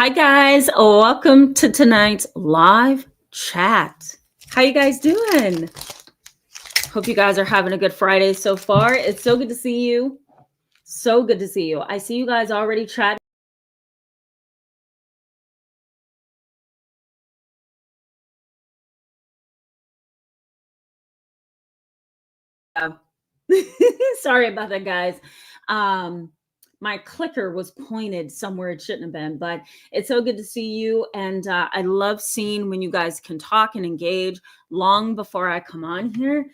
Hi guys, welcome to tonight's live chat. How you guys doing? Hope you guys are having a good Friday so far. It's so good to see you. So good to see you. I see you guys already chatting. Sorry about that, guys. My clicker was pointed somewhere it shouldn't have been, but it's so good to see you. And I love seeing when you guys can talk and engage long before I come on here.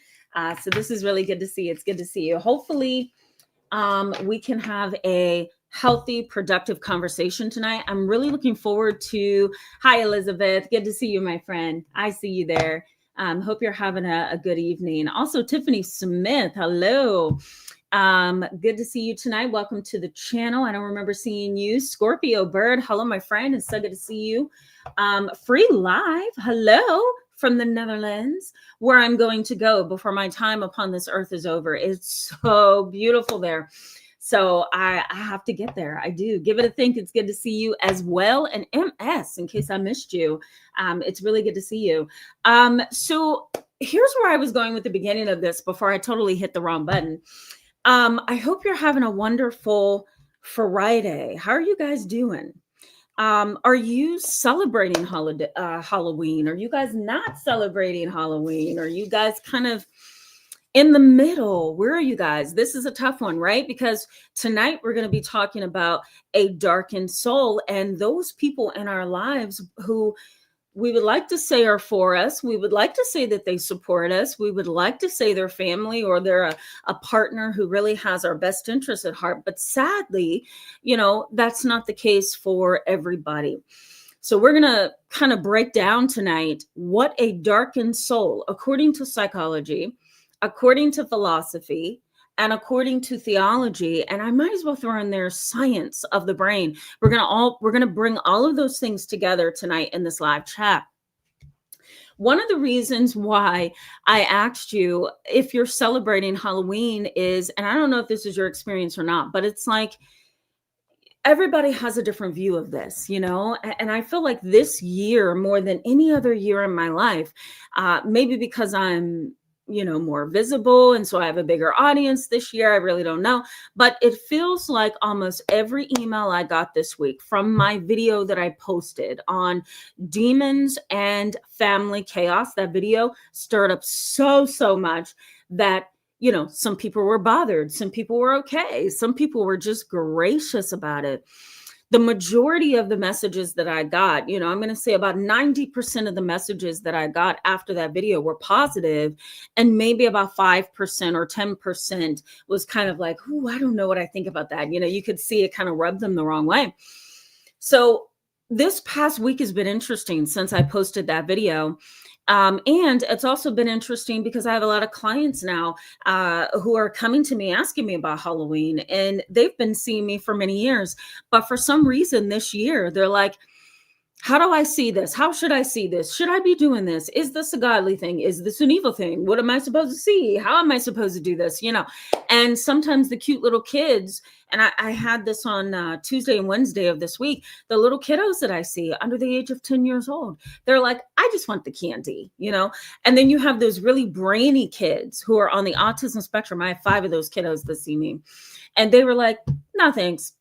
So this is really good to see. It's good to see you. Hopefully, we can have a healthy, productive conversation tonight. I'm really looking forward to. Hi, Elizabeth. Good to see you, my friend. I see you there. Hope you're having a good evening. Also, Tiffany Smith. Hello. Good to see you tonight. Welcome to the channel. I don't remember seeing you. Scorpio Bird. Hello, my friend. It's so good to see you. Free Live. Hello from the Netherlands, where I'm going to go before my time upon this earth is over. It's so beautiful there. So I have to get there. I do. Give it a think. It's good to see you as well. And MS, in case I missed you, it's really good to see you. So here's where I was going with the beginning of this before I totally hit the wrong button. I hope you're having a wonderful Friday. How are you guys doing? Are you celebrating Halloween? Are you guys not celebrating Halloween? Are you guys kind of in the middle? Where are you guys? This is a tough one, right? Because tonight we're going to be talking about a darkened soul and those people in our lives who we would like to say are for us. We would like to say that they support us. We would like to say they're family or they're a partner who really has our best interests at heart. But sadly, that's not the case for everybody. So we're going to kind of break down tonight what a darkened soul, according to psychology, according to philosophy, and according to theology, and I might as well throw in there science of the brain. We're going to bring all of those things together tonight in this live chat. One of the reasons why I asked you if you're celebrating Halloween is, and I don't know if this is your experience or not, but it's like everybody has a different view of this, and I feel like this year more than any other year in my life, maybe because I'm more visible. And so I have a bigger audience this year. I really don't know. But it feels like almost every email I got this week from my video that I posted on demons and family chaos, that video stirred up so much that, some people were bothered. Some people were okay. Some people were just gracious about it. The majority of the messages that I got, I'm going to say about 90% of the messages that I got after that video were positive, and maybe about 5% or 10% was kind of like, "Ooh, I don't know what I think about that." You could see it kind of rubbed them the wrong way. So this past week has been interesting since I posted that video. And it's also been interesting because I have a lot of clients now who are coming to me asking me about Halloween, and they've been seeing me for many years. But for some reason this year, they're like, how do I see this? How should I see this? Should I be doing this? Is this a godly thing? Is this an evil thing? What am I supposed to see? How am I supposed to do this? And sometimes the cute little kids, and I had this on Tuesday and Wednesday of this week, the little kiddos that I see under the age of 10 years old, they're like, I just want the candy, And then you have those really brainy kids who are on the autism spectrum. I have 5 of those kiddos that see me. And they were like, no, thanks.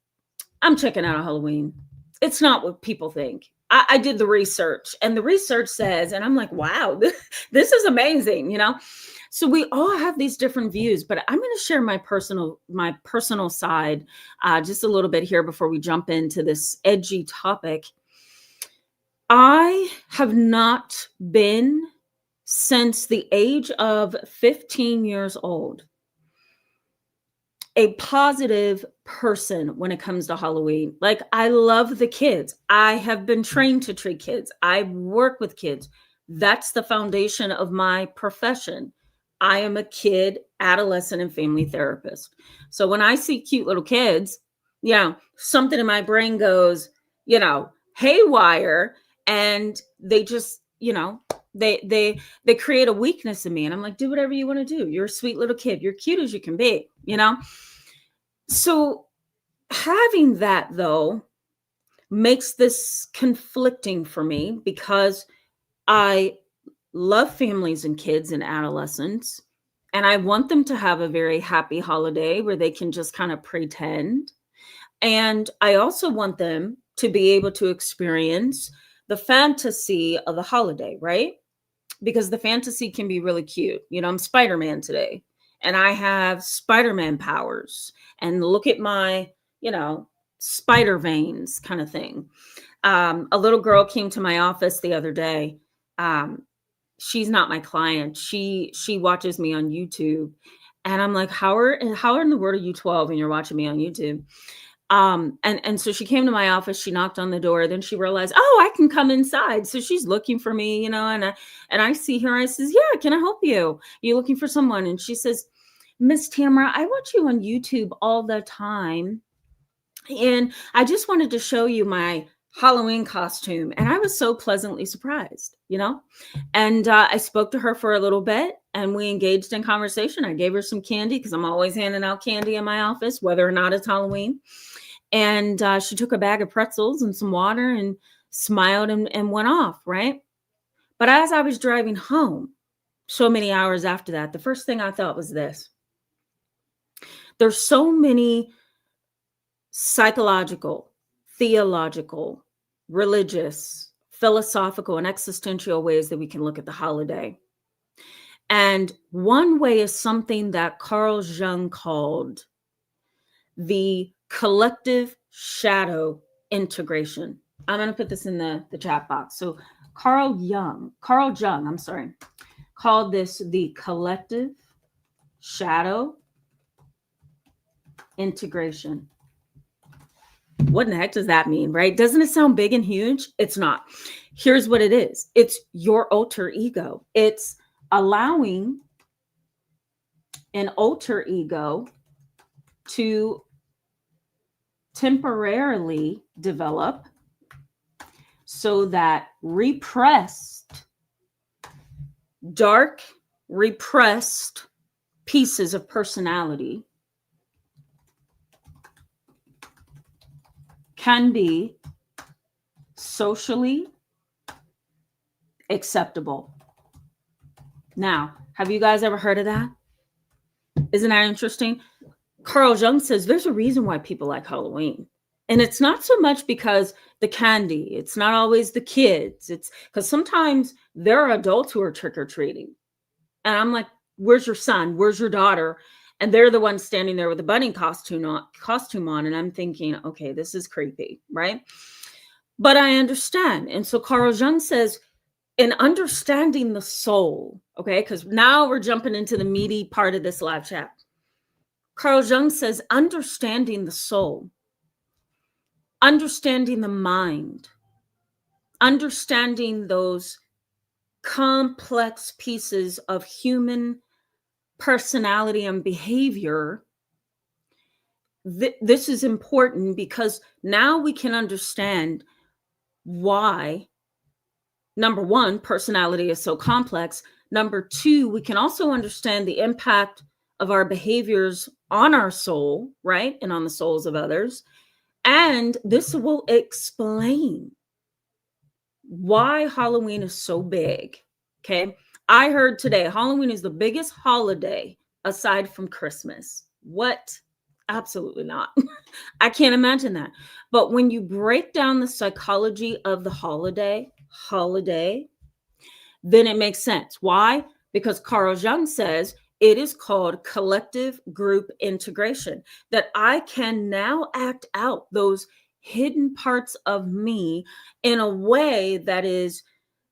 I'm checking out Halloween. It's not what people think. I did the research, and the research says, and I'm like, wow, this is amazing, So we all have these different views, but I'm going to share my personal side just a little bit here before we jump into this edgy topic. I have not been, since the age of 15 years old, a positive person when it comes to Halloween. Like, I love the kids. I have been trained to treat kids. I work with kids. That's the foundation of my profession. I am a kid, adolescent, and family therapist. So when I see cute little kids, something in my brain goes, haywire, and they just, they create a weakness in me. And I'm like, do whatever you want to do. You're a sweet little kid. You're cute as you can be, So having that, though, makes this conflicting for me because I love families and kids and adolescents, and I want them to have a very happy holiday where they can just kind of pretend. And I also want them to be able to experience the fantasy of the holiday, right? Because the fantasy can be really cute. I'm Spider-Man today and I have Spider-Man powers, and look at my, spider veins kind of thing. A little girl came to my office the other day. She's not my client. She watches me on YouTube, and I'm like, how in the world are you 12 and you're watching me on YouTube? And so she came to my office, she knocked on the door, then she realized, oh, I can come inside. So she's looking for me, and I see her, I says, yeah, can I help you? You looking for someone? And she says, Miss Tamara, I watch you on YouTube all the time, and I just wanted to show you my Halloween costume. And I was so pleasantly surprised, and I spoke to her for a little bit and we engaged in conversation. I gave her some candy because I'm always handing out candy in my office, whether or not it's Halloween. And she took a bag of pretzels and some water and smiled and went off, right? But as I was driving home, so many hours after that, the first thing I thought was this. There's so many psychological, theological, religious, philosophical, and existential ways that we can look at the holiday. And one way is something that Carl Jung called the collective shadow integration. I'm going to put this in the chat box. So Carl Jung, called this the collective shadow integration. What in the heck does that mean, right? Doesn't it sound big and huge? It's not. Here's what it is. It's your alter ego. It's allowing an alter ego to temporarily develop so that dark, repressed pieces of personality can be socially acceptable. Now, have you guys ever heard of that? Isn't that interesting? Carl Jung says there's a reason why people like Halloween. And it's not so much because the candy, it's not always the kids. It's because sometimes there are adults who are trick-or-treating. And I'm like, where's your son? Where's your daughter? And they're the ones standing there with a bunny costume on. And I'm thinking, okay, this is creepy, right? But I understand. And so Carl Jung says, in understanding the soul, okay, because now we're jumping into the meaty part of this live chat. Carl Jung says, understanding the soul, understanding the mind, understanding those complex pieces of human personality and behavior, this is important because now we can understand why, number one, personality is so complex. Number two, we can also understand the impact of our behaviors on our soul, right? And on the souls of others. And this will explain why Halloween is so big. Okay. I heard today Halloween is the biggest holiday aside from Christmas. What? Absolutely not. I can't imagine that. But when you break down the psychology of the holiday, then it makes sense. Why? Because Carl Jung says it is called collective group integration, that I can now act out those hidden parts of me in a way that is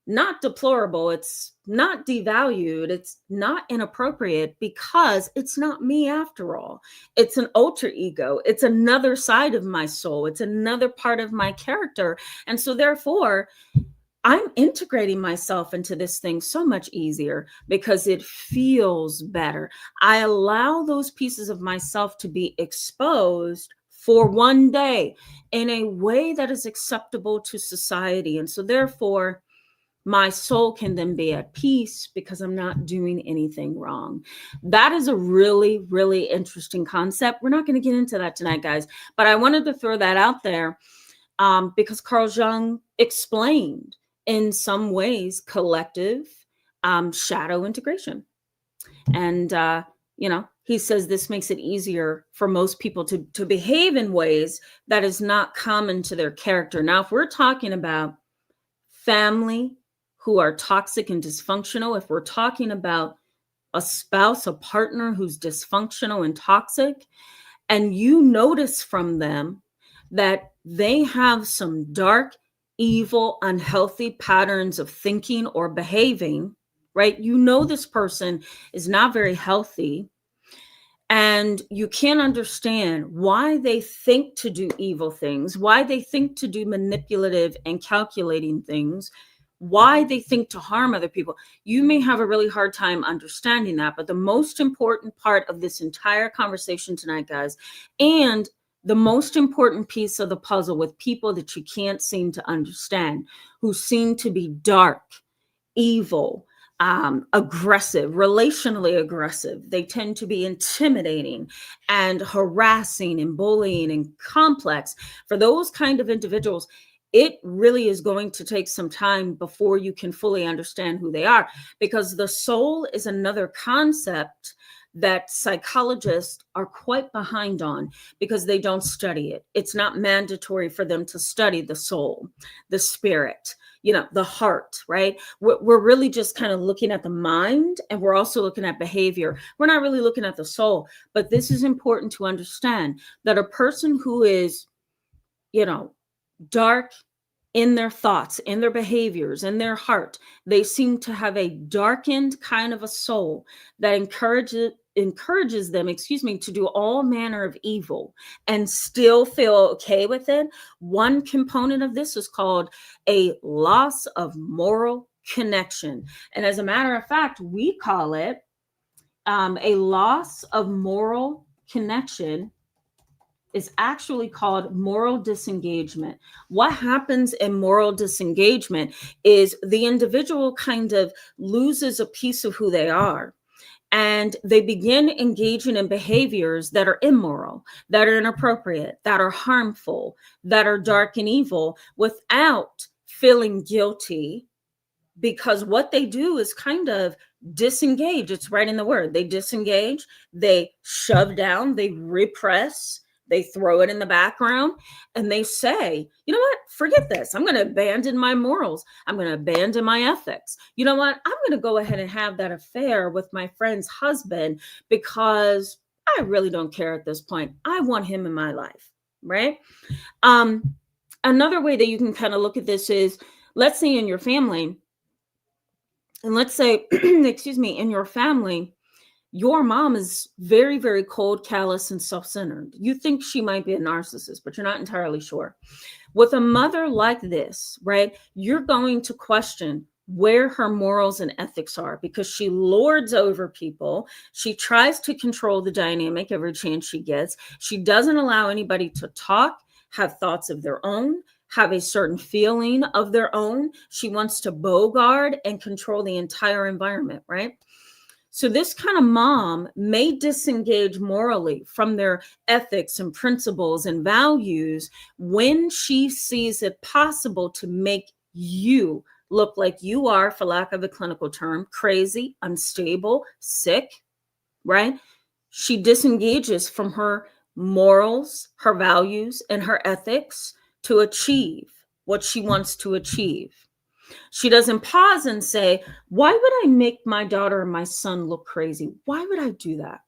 not deplorable. It's not devalued. It's not inappropriate because it's not me after all. It's an alter ego. It's another side of my soul. It's another part of my character. And so therefore, I'm integrating myself into this thing so much easier because it feels better. I allow those pieces of myself to be exposed for one day in a way that is acceptable to society. And so therefore, my soul can then be at peace because I'm not doing anything wrong. That is a really, really interesting concept. We're not going to get into that tonight, guys, but I wanted to throw that out there because Carl Jung explained in some ways collective shadow integration. And, he says this makes it easier for most people to behave in ways that is not common to their character. Now, if we're talking about family who are toxic and dysfunctional, if we're talking about a spouse, a partner who's dysfunctional and toxic, and you notice from them that they have some dark, evil, unhealthy patterns of thinking or behaving, right? You know this person is not very healthy, and you can't understand why they think to do evil things, why they think to do manipulative and calculating things, why they think to harm other people. You may have a really hard time understanding that, but the most important part of this entire conversation tonight, guys, and the most important piece of the puzzle with people that you can't seem to understand, who seem to be dark, evil, aggressive, relationally aggressive. They tend to be intimidating and harassing and bullying and complex. For those kind of individuals, it really is going to take some time before you can fully understand who they are, because the soul is another concept that psychologists are quite behind on because they don't study it. It's not mandatory for them to study the soul, the spirit, the heart, right? We're really just kind of looking at the mind, and we're also looking at behavior. We're not really looking at the soul. But this is important to understand, that a person who is, dark in their thoughts, in their behaviors, in their heart, they seem to have a darkened kind of a soul that encourages them, to do all manner of evil and still feel okay with it. One component of this is called a loss of moral connection. And as a matter of fact, we call it a loss of moral connection is actually called moral disengagement. What happens in moral disengagement is the individual kind of loses a piece of who they are, and they begin engaging in behaviors that are immoral, that are inappropriate, that are harmful, that are dark and evil, without feeling guilty, because what they do is kind of disengage. It's right in the word. They disengage, they shove down, they repress, they throw it in the background, and they say, you know what, forget this. I'm going to abandon my morals. I'm going to abandon my ethics. You know what, I'm going to go ahead and have that affair with my friend's husband because I really don't care at this point. I want him in my life, right? Another way that you can kind of look at this is, let's say in your family, and let's say, in your family, your mom is very, very cold, callous, and self-centered. You think she might be a narcissist, but you're not entirely sure. With a mother like this, right, you're going to question where her morals and ethics are, because she lords over people. She tries to control the dynamic every chance she gets. She doesn't allow anybody to talk, have thoughts of their own, have a certain feeling of their own. She wants to bogart and control the entire environment, right? So this kind of mom may disengage morally from their ethics and principles and values when she sees it possible to make you look like you are, for lack of a clinical term, crazy, unstable, sick, right? She disengages from her morals, her values, and her ethics to achieve what she wants to achieve. She doesn't pause and say, why would I make my daughter and my son look crazy? Why would I do that?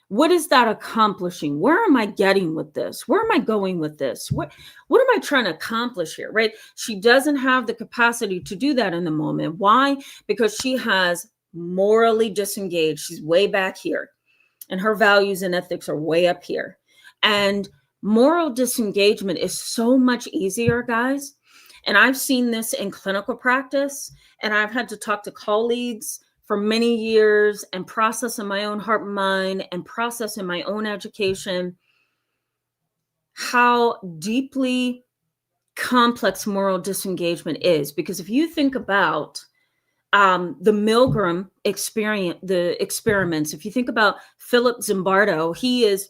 What is that accomplishing? Where am I getting with this? Where am I going with this? What am I trying to accomplish here, right? She doesn't have the capacity to do that in the moment. Why? Because she has morally disengaged. She's way back here, and her values and ethics are way up here. And moral disengagement is so much easier, guys. And I've seen this in clinical practice, and I've had to talk to colleagues for many years and process in my own heart and mind and process in my own education how deeply complex moral disengagement is. Because if you think about the Milgram experience, the experiments, if you think about Philip Zimbardo, he is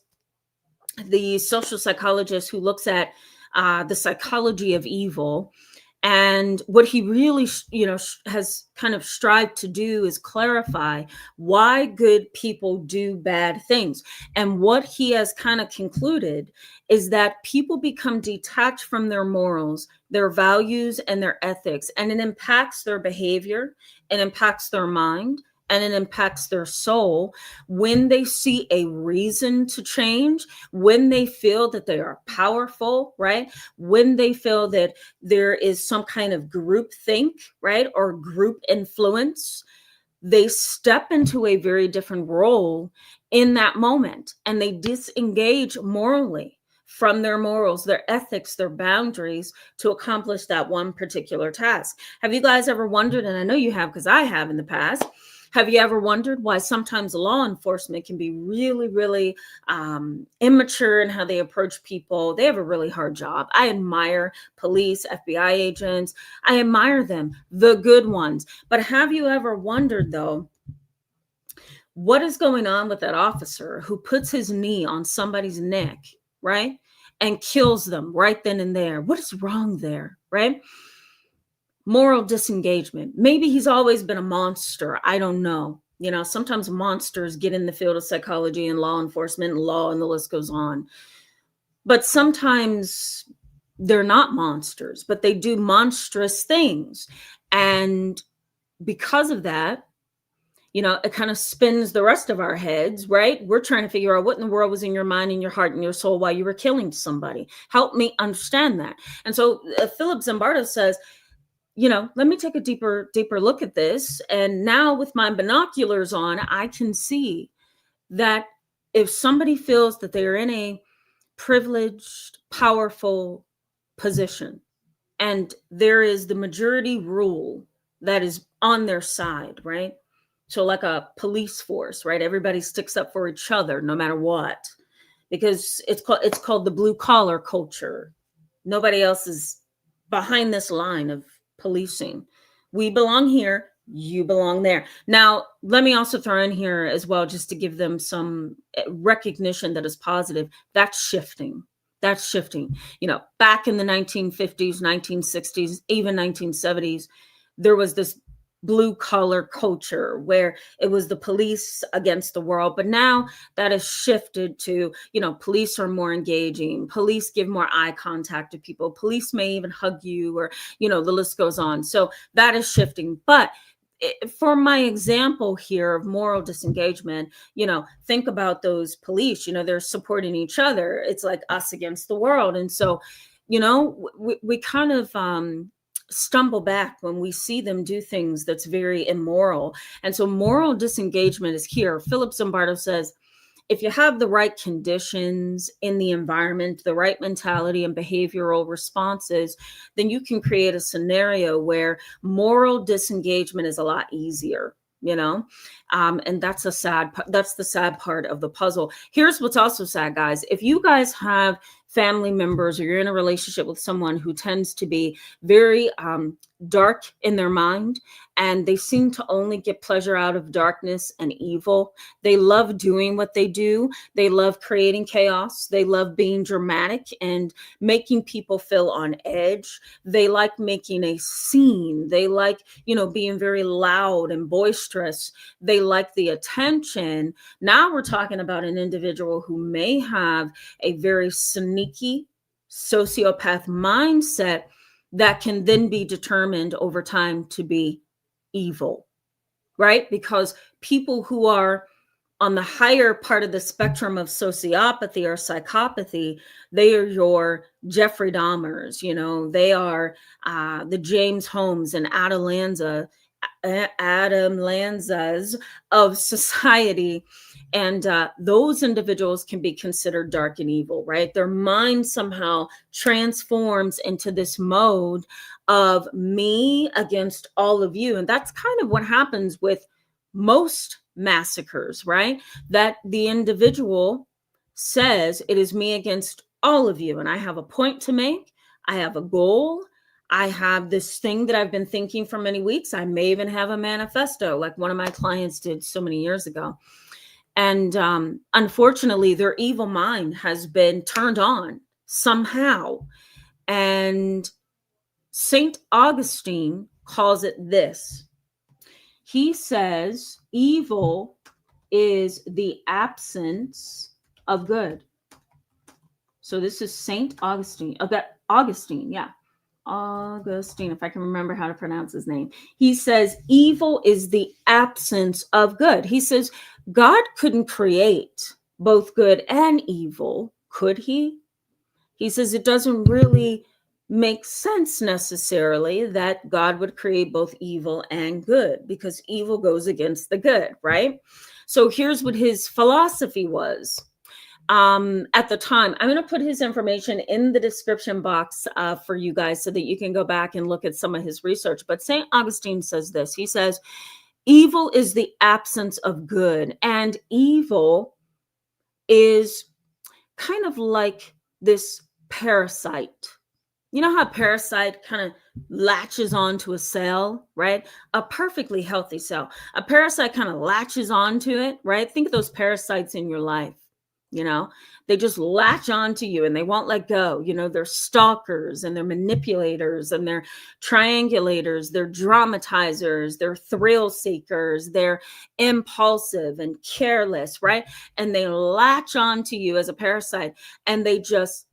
the social psychologist who looks at the psychology of evil. And what he really, has kind of strived to do is clarify why good people do bad things. And what he has kind of concluded is that people become detached from their morals, their values, and their ethics, and it impacts their behavior, it impacts their mind, and it impacts their soul when they see a reason to change, when they feel that they are powerful, right? When they feel that there is some kind of group think, right? Or group influence, they step into a very different role in that moment, and they disengage morally from their morals, their ethics, their boundaries to accomplish that one particular task. Have you guys ever wondered, and I know you have because I have in the past, have you ever wondered why sometimes law enforcement can be really, really immature in how they approach people? They have a really hard job. I admire police, FBI agents. I admire them, the good ones. But have you ever wondered, though, what is going on with that officer who puts his knee on somebody's neck, right? And kills them right then and there? What is wrong there, right? Moral disengagement. Maybe he's always been a monster. I don't know. Sometimes monsters get in the field of psychology and law enforcement and law, and the list goes on. But sometimes they're not monsters, but they do monstrous things. And because of that, it kind of spins the rest of our heads, right? We're trying to figure out what in the world was in your mind and your heart and your soul while you were killing somebody. Help me understand that. And so Philip Zimbardo says, let me take a deeper look at this. And now with my binoculars on, I can see that if somebody feels that they're in a privileged, powerful position, and there is the majority rule that is on their side, right? So like a police force, right? Everybody sticks up for each other no matter what, because it's called the blue collar culture. Nobody else is behind this line of policing. We belong here, you belong there. Now, let me also throw in here as well, just to give them some recognition that is positive. That's shifting. Back in the 1950s, 1960s, even 1970s, there was this blue collar culture where it was the police against the world. But now that has shifted to, police are more engaging. Police give more eye contact to people. Police may even hug you, or, the list goes on. So that is shifting. But for my example here of moral disengagement, think about those police, they're supporting each other. It's like us against the world. And so, we kind of, stumble back when we see them do things that's very immoral. And so moral disengagement is here. Philip Zimbardo says, if you have the right conditions in the environment, the right mentality and behavioral responses, then you can create a scenario where moral disengagement is a lot easier. And that's the sad part of the puzzle. Here's what's also sad, guys. If you guys have family members, or you're in a relationship with someone who tends to be very dark in their mind, and they seem to only get pleasure out of darkness and evil. They love doing what they do. They love creating chaos. They love being dramatic and making people feel on edge. They like making a scene. They like, being very loud and boisterous. They like the attention. Now we're talking about an individual who may have a very sneaky sociopath mindset that can then be determined over time to be evil, right? Because people who are on the higher part of the spectrum of sociopathy or psychopathy, they are your Jeffrey Dahmers, they are the James Holmes and Adam Lanzas of society. And those individuals can be considered dark and evil, right? Their mind somehow transforms into this mode of me against all of you. And that's kind of what happens with most massacres, right? That the individual says, it is me against all of you. And I have a point to make. I have a goal. I have this thing that I've been thinking for many weeks. I may even have a manifesto, like one of my clients did so many years ago. And unfortunately, their evil mind has been turned on somehow. And St. Augustine calls it this. He says evil is the absence of good. So this is St. Augustine. Okay, Augustine, yeah. Augustine, if I can remember how to pronounce his name. He says evil is the absence of good. He says God couldn't create both good and evil, could he? He says it doesn't really make sense necessarily that God would create both evil and good, because evil goes against the good, right? So here's what his philosophy was. At the time, I'm going to put his information in the description box for you guys so that you can go back and look at some of his research. But St. Augustine says this. He says, evil is the absence of good, and evil is kind of like this parasite. You know how a parasite kind of latches onto a cell, right? A perfectly healthy cell. A parasite kind of latches onto it, right? Think of those parasites in your life. You know, they just latch onto you and they won't let go. You know, they're stalkers and they're manipulators and they're triangulators, they're dramatizers, they're thrill seekers, they're impulsive and careless, right? And they latch onto you as a parasite, and they just,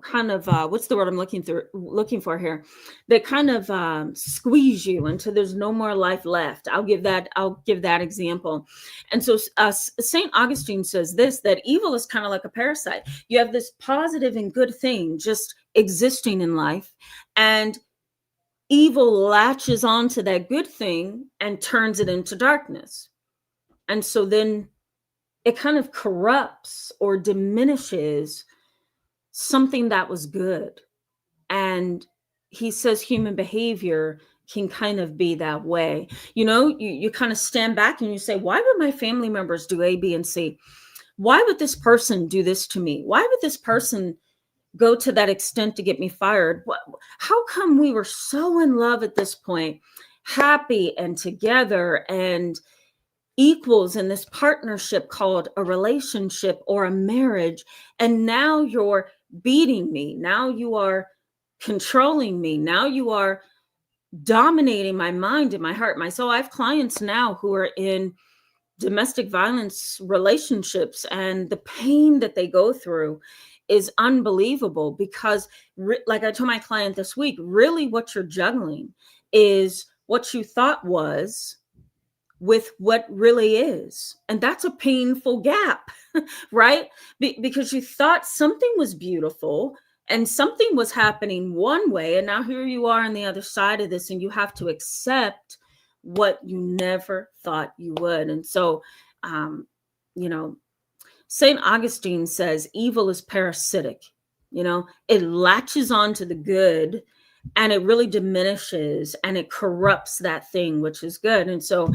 kind of what's the word I'm looking for here? They kind of squeeze you until there's no more life left. I'll give that example. And so St. Augustine says this, that evil is kind of like a parasite. You have this positive and good thing just existing in life, and evil latches onto that good thing and turns it into darkness. And so then it kind of corrupts or diminishes something that was good. And he says human behavior can kind of be that way. You kind of stand back and you say, why would my family members do A, B, and C? Why would this person do this to me? Why would this person go to that extent to get me fired? How come we were so in love at this point, happy and together and equals in this partnership called a relationship or a marriage, and now you're beating me, now you are controlling me, now you are dominating my mind and my heart, my soul. I have clients now who are in domestic violence relationships, and the pain that they go through is unbelievable, because like I told my client this week, really what you're juggling is what you thought was with what really is. And that's a painful gap, right? Because you thought something was beautiful and something was happening one way, and now here you are on the other side of this, and you have to accept what you never thought you would. And so, St. Augustine says evil is parasitic. It latches onto the good, and it really diminishes and it corrupts that thing which is good. And so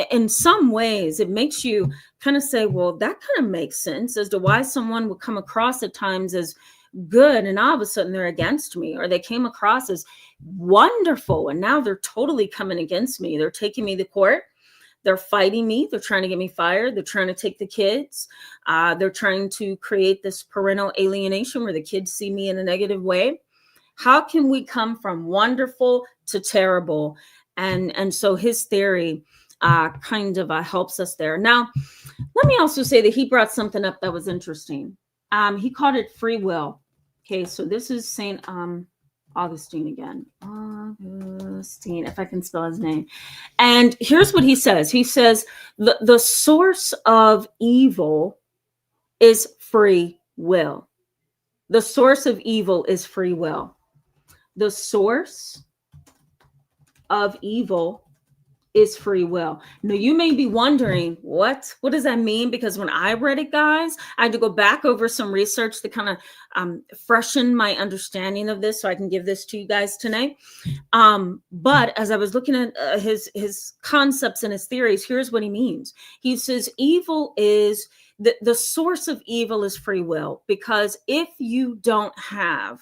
in some ways it makes you kind of say, well, that kind of makes sense as to why someone would come across at times as good and all of a sudden they're against me, or they came across as wonderful and now they're totally coming against me. They're taking me to court, they're fighting me, they're trying to get me fired, they're trying to take the kids, they're trying to create this parental alienation where the kids see me in a negative way. How can we come from wonderful to terrible? And so his theory kind of helps us there. Now, let me also say that he brought something up that was interesting. He called it free will. Okay, so this is St. Augustine again. Augustine, if I can spell his name. And here's what he says. He says, the source of evil is free will. The source of evil is free will. The source of evil is free will. Now, you may be wondering, what does that mean? Because when I read it, guys, I had to go back over some research to kind of freshen my understanding of this so I can give this to you guys tonight. But as I was looking at his concepts and his theories, here's what he means. He says evil is, the source of evil is free will, because if you don't have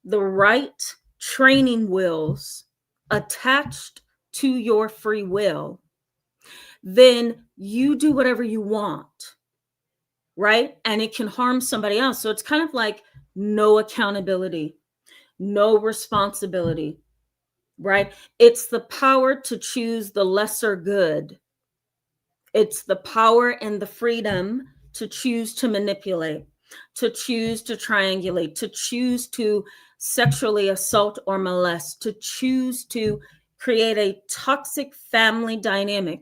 the right training wheels attached to your free will, then you do whatever you want, right? And it can harm somebody else. So it's kind of like no accountability, no responsibility, right? It's the power to choose the lesser good. It's the power and the freedom to choose to manipulate, to choose to triangulate, to choose to sexually assault or molest, to choose to create a toxic family dynamic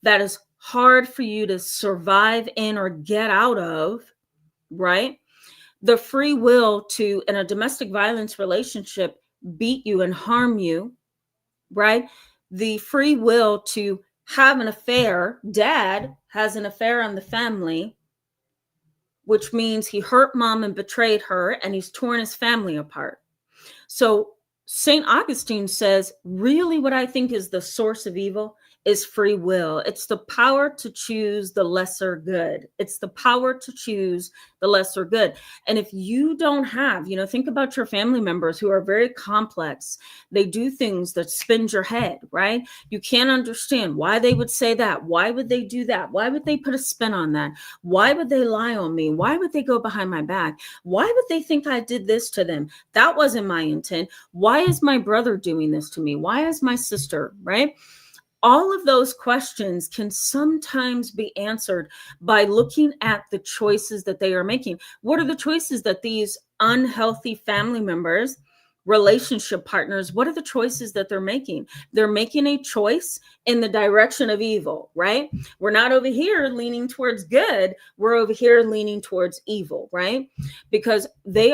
that is hard for you to survive in or get out of, right? The free will to, in a domestic violence relationship, beat you and harm you, right? The free will to have an affair. Dad has an affair on the family, which means he hurt mom and betrayed her, and he's torn his family apart. So St. Augustine says, really what I think is the source of evil is free will. It's the power to choose the lesser good. It's the power to choose the lesser good. And if you don't have, think about your family members who are very complex. They do things that spin your head, right? You can't understand why they would say that. Why would they do that? Why would they put a spin on that? Why would they lie on me? Why would they go behind my back? Why would they think I did this to them? That wasn't my intent. Why is my brother doing this to me? Why is my sister, right? All of those questions can sometimes be answered by looking at the choices that they are making. What are the choices that these unhealthy family members, relationship partners, what are the choices that they're making? They're making a choice in the direction of evil, right? We're not over here leaning towards good. We're over here leaning towards evil, right? Because they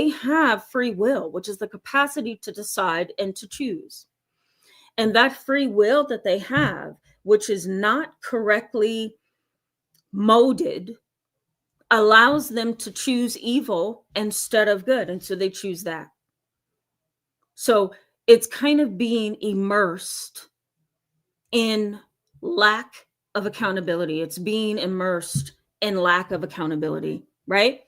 have free will, which is the capacity to decide and to choose. And that free will that they have, which is not correctly molded, allows them to choose evil instead of good. And so they choose that. So it's kind of being immersed in lack of accountability. It's being immersed in lack of accountability, right?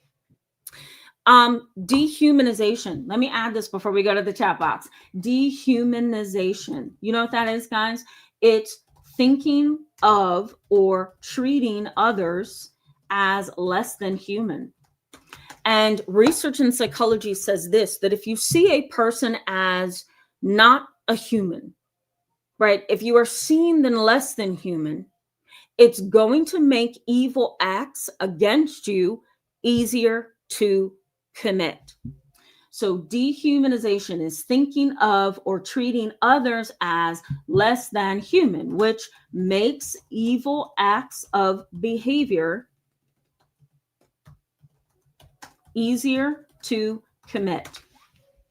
Dehumanization. Let me add this before we go to the chat box. Dehumanization. You know what that is, guys? It's thinking of or treating others as less than human. And research in psychology says this, that if you see a person as not a human, right? If you are seen then less than human, it's going to make evil acts against you easier to commit. So dehumanization is thinking of or treating others as less than human, which makes evil acts of behavior easier to commit.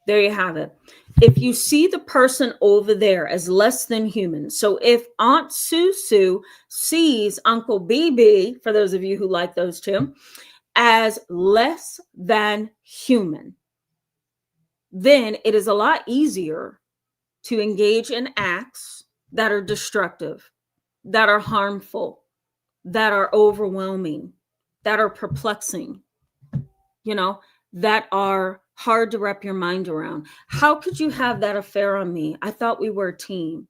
There you have it. If you see the person over there as less than human, so if Aunt Susu sees Uncle BB, for those of you who like those two, as less than human, then it is a lot easier to engage in acts that are destructive, that are harmful, that are overwhelming, that are perplexing, that are hard to wrap your mind around. How could you have that affair on me? I thought we were a team.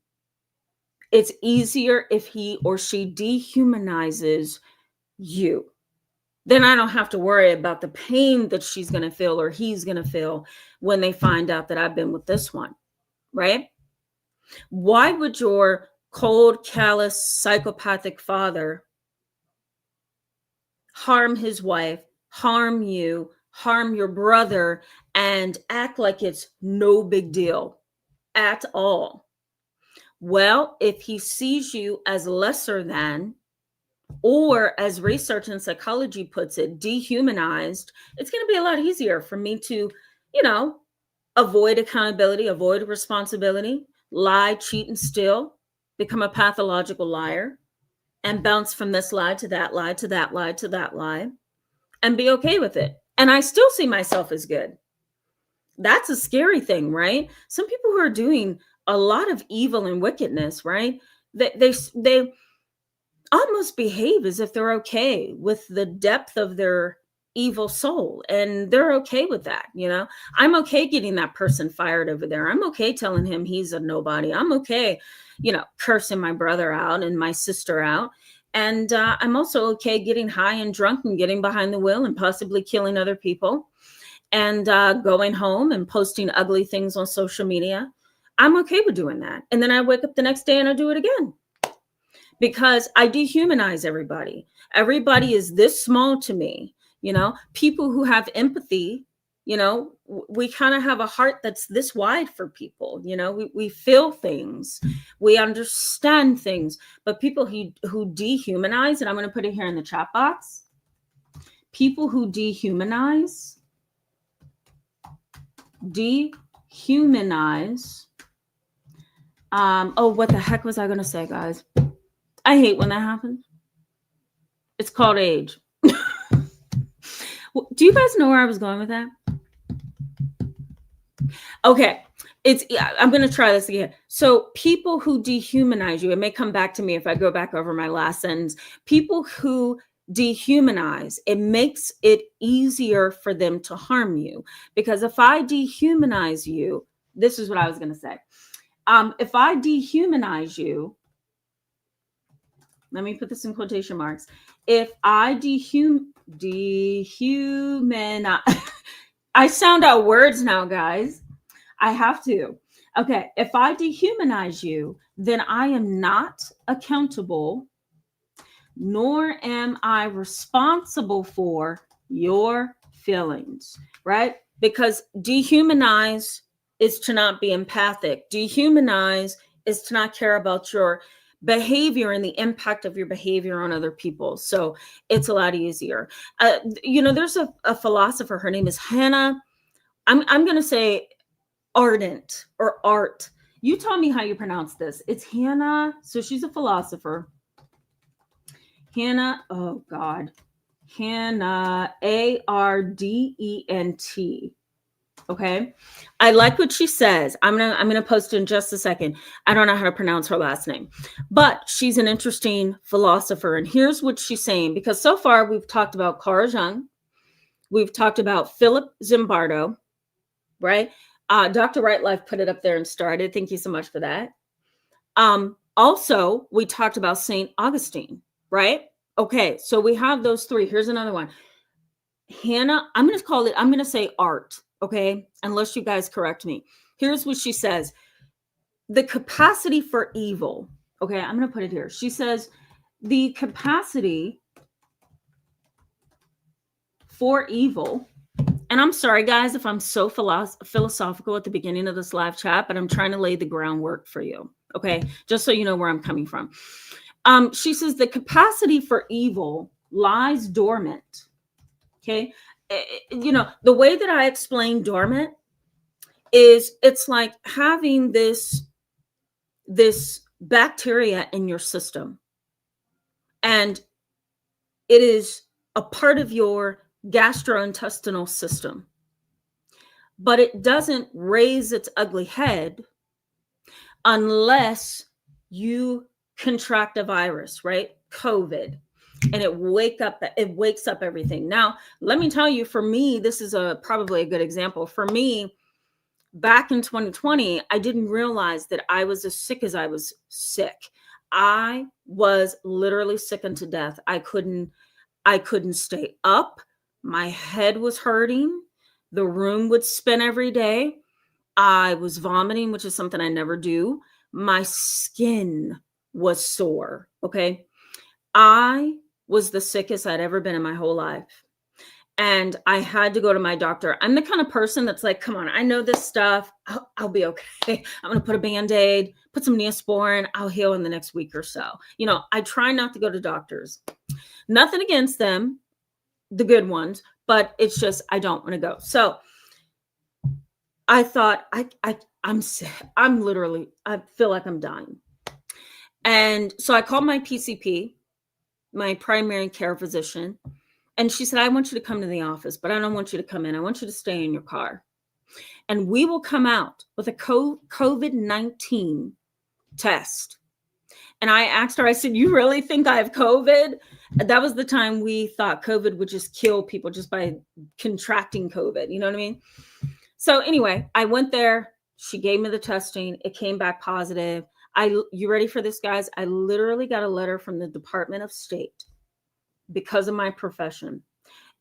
It's easier if he or she dehumanizes you. Then I don't have to worry about the pain that she's going to feel or he's going to feel when they find out that I've been with this one, right? Why would your cold, callous, psychopathic father harm his wife, harm you, harm your brother, and act like it's no big deal at all? Well, if he sees you as lesser than, or as research in psychology puts it, dehumanized, it's going to be a lot easier for me to, avoid accountability, avoid responsibility, lie, cheat, and steal, become a pathological liar, and bounce from this lie to that lie to that lie to that lie, and be okay with it. And I still see myself as good. That's a scary thing, right? Some people who are doing a lot of evil and wickedness, right? They almost behave as if they're okay with the depth of their evil soul, and they're okay with that. I'm okay getting that person fired over there. I'm okay telling him he's a nobody. I'm okay, cursing my brother out and my sister out. And I'm also okay getting high and drunk and getting behind the wheel and possibly killing other people. and going home and posting ugly things on social media. I'm okay with doing that. And then I wake up the next day and I do it again because I dehumanize everybody. Everybody is this small to me. People who have empathy, we kind of have a heart that's this wide for people. We feel things, we understand things, but people who dehumanize, and I'm going to put it here in the chat box, people who dehumanize, what the heck was I going to say, guys? I hate when that happens. It's called age. Do you guys know where I was going with that? Okay. I'm going to try this again. So people who dehumanize you, it may come back to me if I go back over my last sentence. People who dehumanize, it makes it easier for them to harm you. Because if I dehumanize you, this is what I was going to say. If I dehumanize you, let me put this in quotation marks. If I dehumanize, I sound out words now, guys. I have to. Okay. If I dehumanize you, then I am not accountable, nor am I responsible for your feelings, right? Because dehumanize is to not be empathic. Dehumanize is to not care about your behavior and the impact of your behavior on other people. So it's a lot easier. There's a philosopher, her name is Hannah. I'm going to say Arendt or Art. You tell me how you pronounce this. It's Hannah. So she's a philosopher. Hannah, oh God. Hannah, Ardent. Okay. I like what she says. I'm gonna post it in just a second. I don't know how to pronounce her last name, but she's an interesting philosopher. And here's what she's saying, because so far we've talked about Carl Jung, we've talked about Philip Zimbardo, right? Dr. Rightlife put it up there and started. Thank you so much for that. Also, we talked about St. Augustine, right? Okay, so we have those three. Here's another one. Hannah, I'm going to say Art, okay? Unless you guys correct me. Here's what she says. The capacity for evil. Okay, I'm going to put it here. She says, the capacity for evil. And I'm sorry, guys, if I'm so philosophical at the beginning of this live chat, but I'm trying to lay the groundwork for you, okay? Just so you know where I'm coming from. She says the capacity for evil lies dormant, okay? The way that I explain dormant is it's like having this bacteria in your system, and it is a part of your gastrointestinal system, but it doesn't raise its ugly head unless you contract a virus, right? COVID, and it wakes up everything. Now, let me tell you, for me, this is probably a good example. For me, back in 2020, I didn't realize that I was as sick as I was sick. I was literally sick unto death. I couldn't stay up. My head was hurting. The room would spin every day. I was vomiting, which is something I never do. My skin was sore. Okay. I was the sickest I'd ever been in my whole life. And I had to go to my doctor. I'm the kind of person that's like, come on, I know this stuff. I'll be okay. I'm going to put a Band-Aid, put some Neosporin. I'll heal in the next week or so. I try not to go to doctors. Nothing against them, the good ones, but it's just, I don't want to go. So I thought, I'm sick. I feel like I'm dying. And so I called my PCP, my primary care physician, and she said, I want you to come to the office, but I don't want you to come in. I want you to stay in your car. And we will come out with a COVID-19 test. And I asked her, I said, you really think I have COVID? That was the time we thought COVID would just kill people just by contracting COVID. You know what I mean? So anyway, I went there. She gave me the testing. It came back positive. You ready for this, guys? I literally got a letter from the Department of State because of my profession.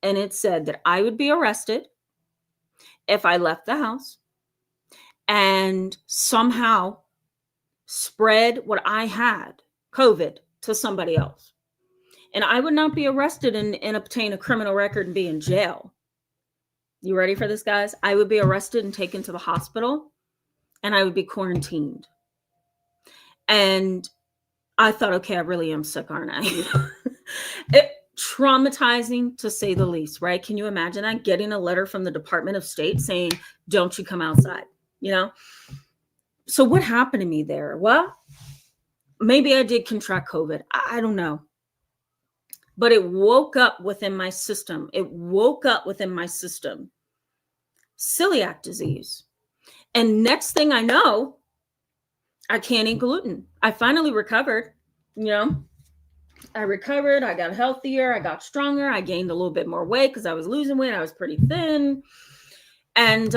And it said that I would be arrested. if I left the house and somehow spread what I had, COVID, to somebody else. And I would not be arrested and obtain a criminal record and be in jail. You ready for this, guys? I would be arrested and taken to the hospital, and I would be quarantined. And I thought, okay, I really am sick, aren't I? Traumatizing, to say the least, right? Can you imagine that? Getting a letter from the Department of State saying, don't you come outside, you know? So what happened to me there? Well, maybe I did contract COVID. I don't know. But it woke up within my system. Celiac disease. And next thing I know, I can't eat gluten. I finally recovered, I recovered. I got healthier. I got stronger. I gained a little bit more weight because I was losing weight. I was pretty thin. And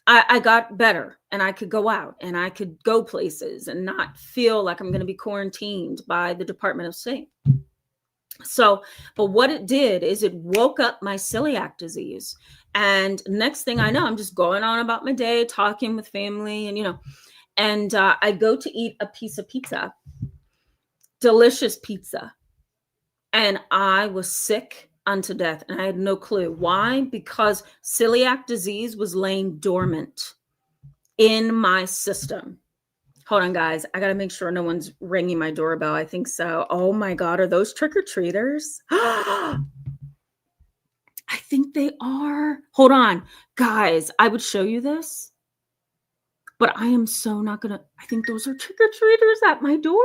I got better, and I could go out and I could go places and not feel like I'm going to be quarantined by the Department of State. So, but what it did is it woke up my celiac disease. And next thing I know, I'm just going on about my day, talking with family, and I go to eat a piece of pizza, delicious pizza. And I was sick unto death, and I had no clue. Why? Because celiac disease was laying dormant in my system. Hold on, guys. I got to make sure no one's ringing my doorbell. I think so. Oh my God. Are those trick-or-treaters? I think they are. Hold on. Guys, I would show you this, but I am so not going to. I think those are trick-or-treaters at my door.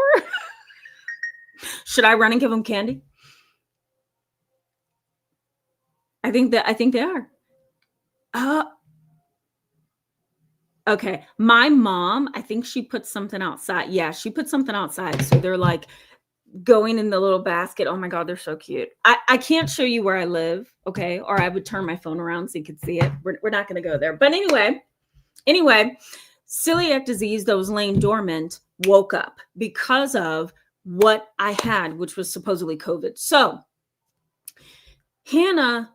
Should I run and give them candy? I think they are. Okay. My mom, I think she put something outside. Yeah, she put something outside. So they're like going in the little basket. Oh my God, they're so cute. I can't show you where I live. Okay. Or I would turn my phone around so you could see it. We're not going to go there. But anyway, celiac disease that was laying dormant woke up because of what I had, which was supposedly COVID. So Hannah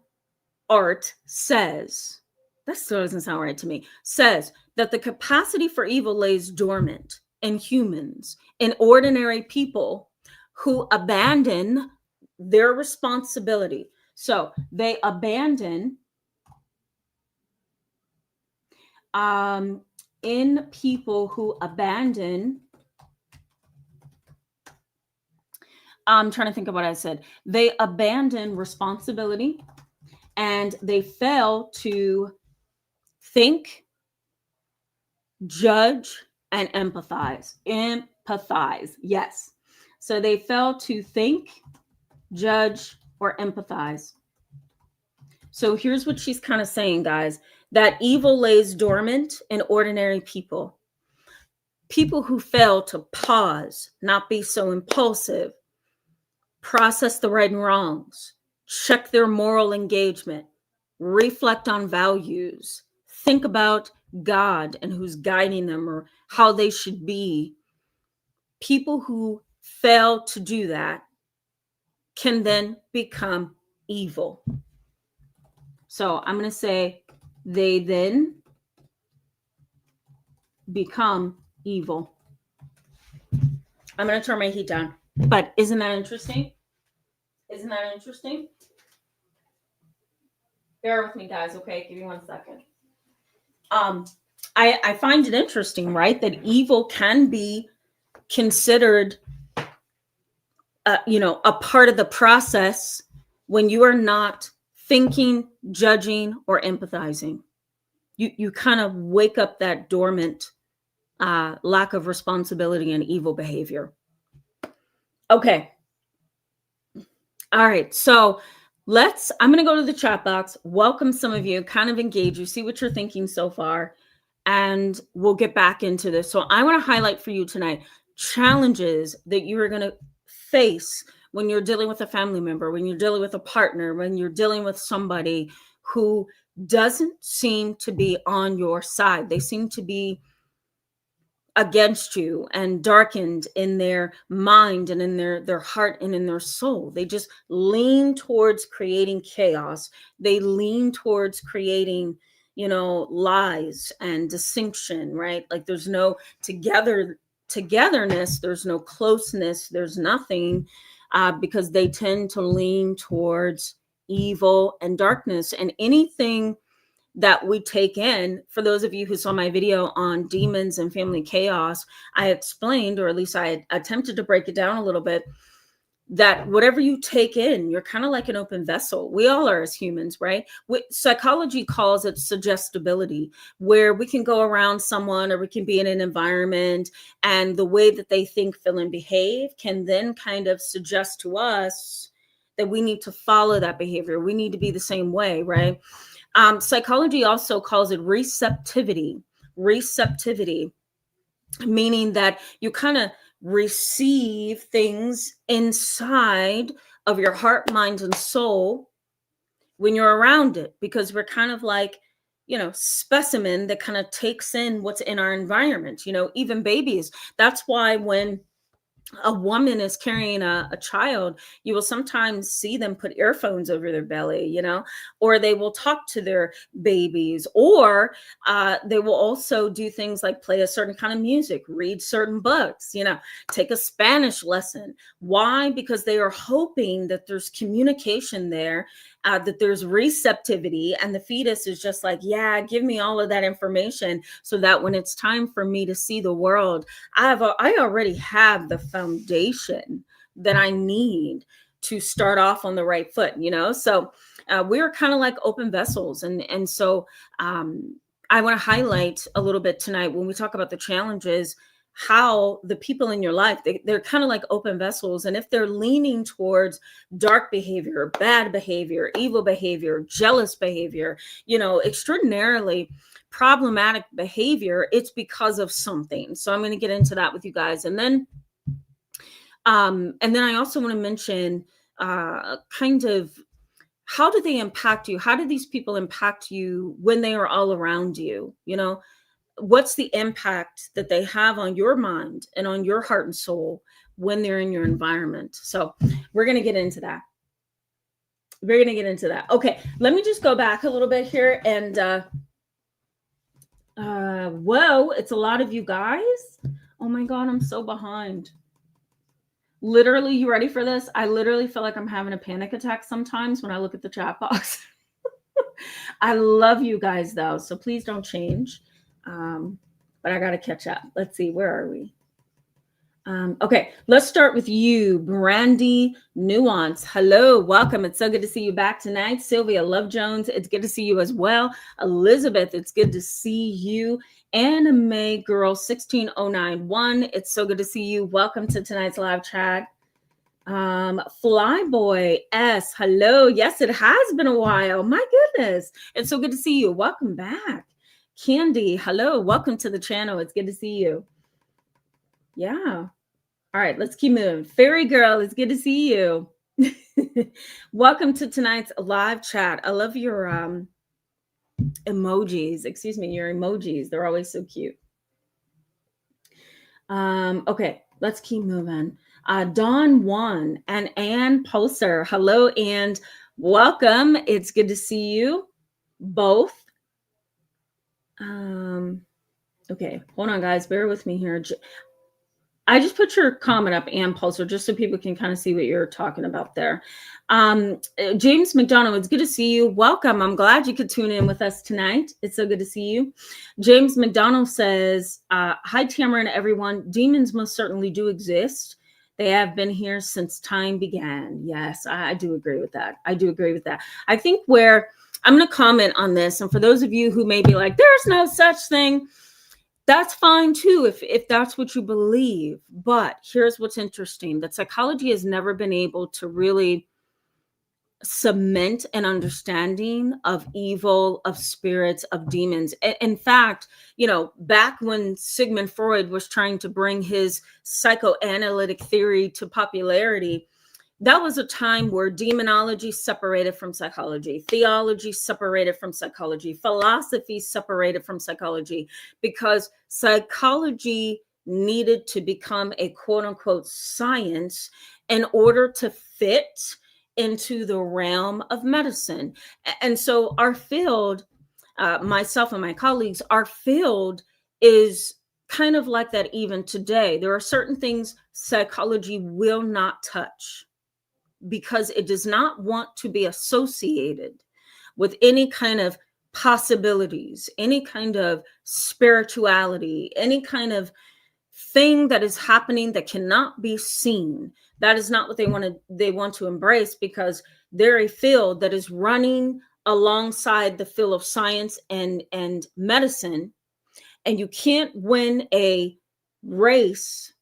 Arendt says, that still doesn't sound right to me, says that the capacity for evil lays dormant in humans, in ordinary people who abandon their responsibility. So they abandon in people who abandon. I'm trying to think of what I said. They abandon responsibility, and they fail to think, judge, and empathize. Empathize, yes. So they fail to think, judge, or empathize. So here's what she's kind of saying, guys, that evil lays dormant in ordinary people. People who fail to pause, not be so impulsive, process the right and wrongs, check their moral engagement, reflect on values, think about God and who's guiding them or how they should be. People who fail to do that can then become evil. So I'm going to say they then become evil. I'm going to turn my heat down. But isn't that interesting? Isn't that interesting? Bear with me, guys. Okay, give me 1 second. I find it interesting, right, that evil can be considered, a part of the process when you are not thinking, judging, or empathizing. You kind of wake up that dormant lack of responsibility and evil behavior. Okay. All right. So I'm going to go to the chat box, welcome some of you, kind of engage you, see what you're thinking so far, and we'll get back into this. So I want to highlight for you tonight challenges that you are going to face when you're dealing with a family member, when you're dealing with a partner, when you're dealing with somebody who doesn't seem to be on your side. They seem to be against you and darkened in their mind and in their heart and in their soul. They just lean towards creating chaos. They lean towards creating lies and distinction, right? Like there's no togetherness, there's no closeness, there's nothing, because they tend to lean towards evil and darkness. And anything that we take in, for those of you who saw my video on demons and family chaos, I explained, or at least I attempted to break it down a little bit, that whatever you take in, you're kind of like an open vessel. We all are as humans, right? Psychology calls it suggestibility, where we can go around someone or we can be in an environment, and the way that they think, feel, and behave can then kind of suggest to us that we need to follow that behavior. We need to be the same way, right? Psychology also calls it receptivity, meaning that you kind of receive things inside of your heart, mind, and soul when you're around it, because we're kind of like, specimen that kind of takes in what's in our environment, even babies. That's why when a woman is carrying a child, you will sometimes see them put earphones over their belly, or they will talk to their babies, or they will also do things like play a certain kind of music, read certain books, take a Spanish lesson. Why? Because they are hoping that there's communication there, that there's receptivity, and the fetus is just like, yeah, give me all of that information, so that when it's time for me to see the world, I already have the foundation that I need to start off on the right foot, So we're kind of like open vessels, and so I want to highlight a little bit tonight when we talk about the challenges, how the people in your life, they're kind of like open vessels. And if they're leaning towards dark behavior, bad behavior, evil behavior, jealous behavior, extraordinarily problematic behavior, it's because of something. So I'm going to get into that with you guys. And then I also want to mention kind of, how do they impact you? How do these people impact you when they are all around you? What's the impact that they have on your mind and on your heart and soul when they're in your environment? So we're going to get into that. Okay, let me just go back a little bit here. And whoa, it's a lot of you guys. Oh my God, I'm so behind. Literally, you ready for this? I literally feel like I'm having a panic attack sometimes when I look at the chat box. I love you guys though, so please don't change. But I got to catch up. Let's see, where are we? Okay, let's start with you, Brandy Nuance. Hello, welcome. It's so good to see you back tonight. Sylvia Love Jones, it's good to see you as well. Elizabeth, it's good to see you. Anime Girl 16091, it's so good to see you. Welcome to tonight's live chat. Flyboy S, hello. Yes, it has been a while. My goodness, it's so good to see you. Welcome back. Candy, hello. Welcome to the channel. It's good to see you. Yeah. All right, let's keep moving. Fairy Girl, it's good to see you. Welcome to tonight's live chat. I love your emojis. Excuse me, your emojis. They're always so cute. Okay, let's keep moving. Dawn One and Ann Poser. Hello, and welcome. It's good to see you both. Okay, hold on, guys. Bear with me here. I just put your comment up, Ann Pulsar, just so people can kind of see what you're talking about there. James McDonald, it's good to see you. Welcome. I'm glad you could tune in with us tonight. It's so good to see you. James McDonald says, hi, Tamara and everyone. Demons most certainly do exist. They have been here since time began. Yes, I do agree with that. I think where I'm going to comment on this, and for those of you who may be like, there's no such thing, that's fine too, if that's what you believe. But here's what's interesting, that psychology has never been able to really cement an understanding of evil, of spirits, of demons. In fact, back when Sigmund Freud was trying to bring his psychoanalytic theory to popularity, that was a time where demonology separated from psychology, theology separated from psychology, philosophy separated from psychology, because psychology needed to become a quote unquote science in order to fit into the realm of medicine. And so our field, myself and my colleagues, our field is kind of like that even today. There are certain things psychology will not touch because it does not want to be associated with any kind of possibilities, any kind of spirituality, any kind of thing that is happening that cannot be seen. That is not what they want to embrace, because they're a field that is running alongside the field of science and medicine, and you can't win a race,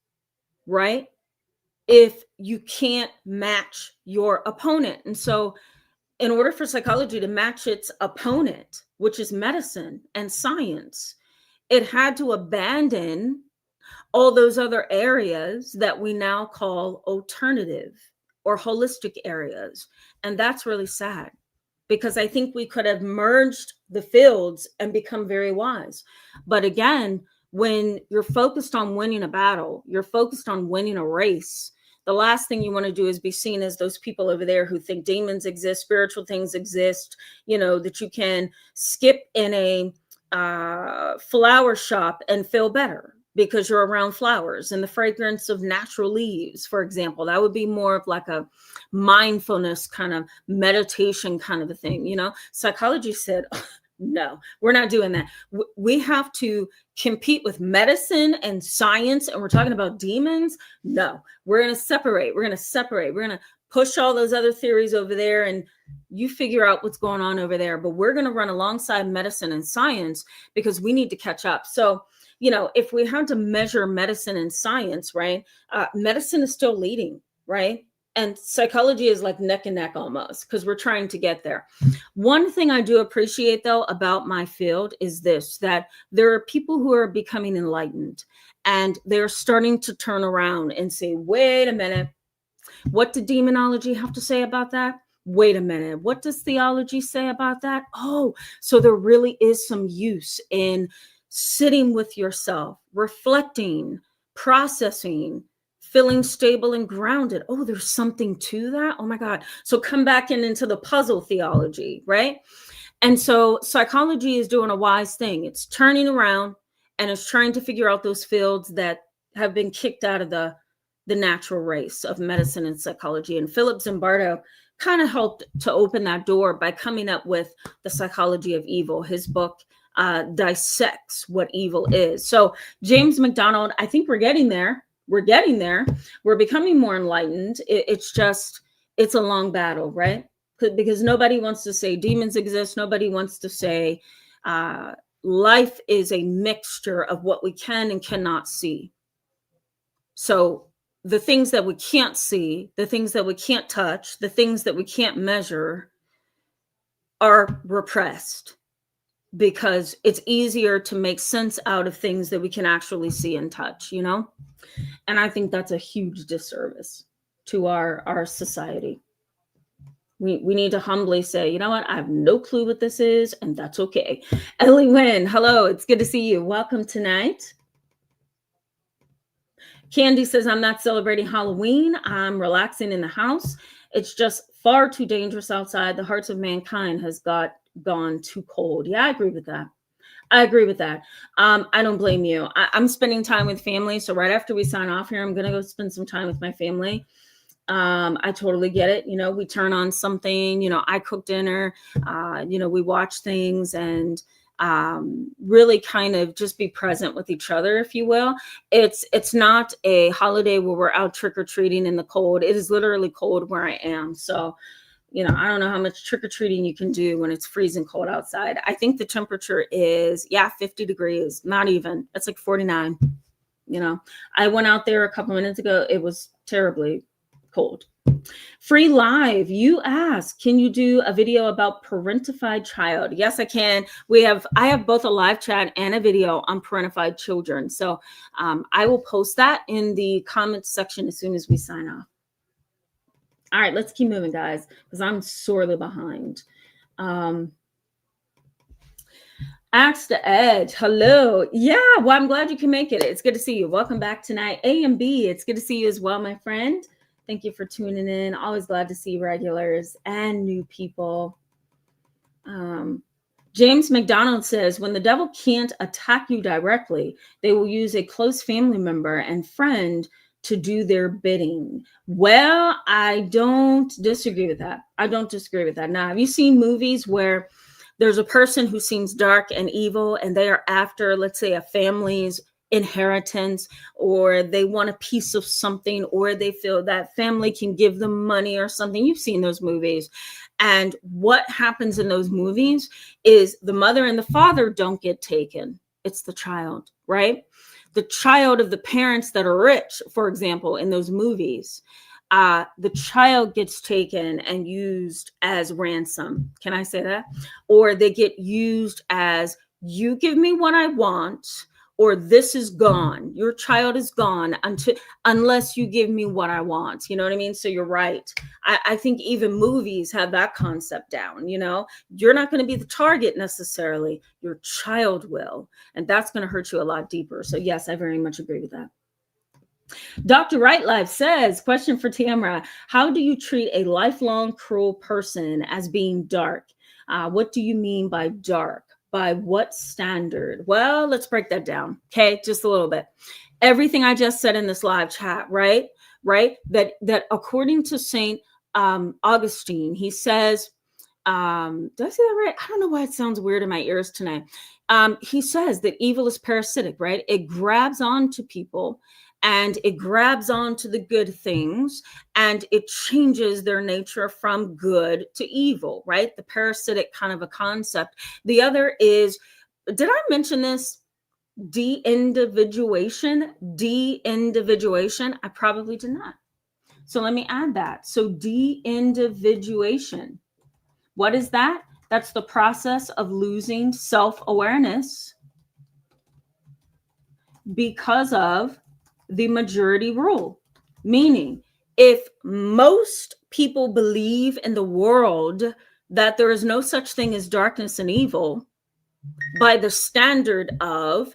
right, if you can't match your opponent. And so in order for psychology to match its opponent, which is medicine and science, it had to abandon all those other areas that we now call alternative or holistic areas. And that's really sad, because I think we could have merged the fields and become very wise. But again, when you're focused on winning a battle, you're focused on winning a race, the last thing you want to do is be seen as those people over there who think demons exist, spiritual things exist, that you can skip in a flower shop and feel better because you're around flowers and the fragrance of natural leaves, for example. That would be more of like a mindfulness kind of meditation kind of a thing. Psychology said, no, we're not doing that. We have to compete with medicine and science, and we're talking about demons. No, we're going to separate. We're going to push all those other theories over there, and you figure out what's going on over there. But we're going to run alongside medicine and science because we need to catch up. So, if we had to measure medicine and science, right, medicine is still leading, right? And psychology is like neck and neck almost, because we're trying to get there. One thing I do appreciate, though, about my field is this, that there are people who are becoming enlightened, and they're starting to turn around and say, wait a minute, what did demonology have to say about that? Wait a minute, what does theology say about that? Oh, so there really is some use in sitting with yourself, reflecting, processing, feeling stable and grounded. Oh, there's something to that. Oh my God. So come back into the puzzle theology, right? And so psychology is doing a wise thing. It's turning around and it's trying to figure out those fields that have been kicked out of the natural race of medicine and psychology. And Philip Zimbardo kind of helped to open that door by coming up with The Psychology of Evil. His book dissects what evil is. So James McDonald, I think we're getting there. We're becoming more enlightened. It's a long battle, right? Because nobody wants to say demons exist. Nobody wants to say life is a mixture of what we can and cannot see. So the things that we can't see, the things that we can't touch, the things that we can't measure are repressed, because it's easier to make sense out of things that we can actually see and touch, And I think that's a huge disservice to our society. We need to humbly say, you know what? I have no clue what this is, and that's okay. Ellie Wynn, hello. It's good to see you. Welcome tonight. Candy says, I'm not celebrating Halloween. I'm relaxing in the house. It's just far too dangerous outside. The hearts of mankind has gone too cold. Yeah, I agree with that. I don't blame you. I'm spending time with family. So right after we sign off here, I'm going to go spend some time with my family. I totally get it. We turn on something, I cook dinner, we watch things and really kind of just be present with each other, if you will. It's not a holiday where we're out trick-or-treating in the cold. It is literally cold where I am. So, I don't know how much trick-or-treating you can do when it's freezing cold outside. I think the temperature is, 50 degrees, not even. It's like 49. I went out there a couple minutes ago. It was terribly cold. Free Live, you asked, can you do a video about parentified child? Yes, I can. I have both a live chat and a video on parentified children. So I will post that in the comments section as soon as we sign off. All right, let's keep moving, guys, because I'm sorely behind. Ask the Edge. Hello. Yeah, well, I'm glad you can make it. It's good to see you. Welcome back tonight. A and B, it's good to see you as well, my friend. Thank you for tuning in. Always glad to see regulars and new people. James McDonald says, when the devil can't attack you directly, they will use a close family member and friend to do their bidding. Well, I don't disagree with that. I don't disagree with that. Now, have you seen movies where there's a person who seems dark and evil and they are after, let's say, a family's inheritance, or they want a piece of something, or they feel that family can give them money or something? You've seen those movies. And what happens in those movies is the mother and the father don't get taken. It's the child, right? The child of the parents that are rich, for example, in those movies, the child gets taken and used as ransom. Can I say that? Or they get used as, you give me what I want, or this is gone. Your child is gone unless you give me what I want. You know what I mean? So you're right. I think even movies have that concept down. You're not going to be the target necessarily. Your child will. And that's going to hurt you a lot deeper. So yes, I very much agree with that. Dr. Right Life says, question for Tamara, how do you treat a lifelong cruel person as being dark? What do you mean by dark? By what standard? Well, let's break that down. Okay, just a little bit. Everything I just said in this live chat, right? That according to Saint Augustine, he says, did I say that right? I don't know why it sounds weird in my ears tonight. He says that evil is parasitic, right? It grabs onto people and it grabs onto the good things and it changes their nature from good to evil, right? The parasitic kind of a concept. The other is, did I mention this? De-individuation. I probably did not. So let me add that. So de-individuation. What is that? That's the process of losing self-awareness because of the majority rule. Meaning, if most people believe in the world that there is no such thing as darkness and evil, by the standard of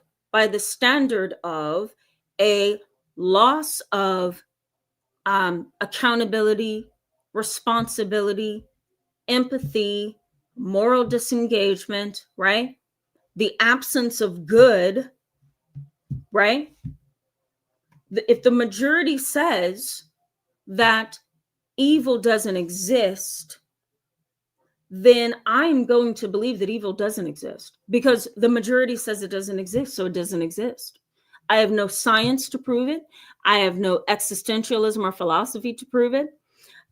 a loss of accountability, responsibility, empathy, moral disengagement, right? The absence of good, right? If the majority says that evil doesn't exist, then I'm going to believe that evil doesn't exist because the majority says it doesn't exist, so it doesn't exist. I have no science to prove it. I have no existentialism or philosophy to prove it.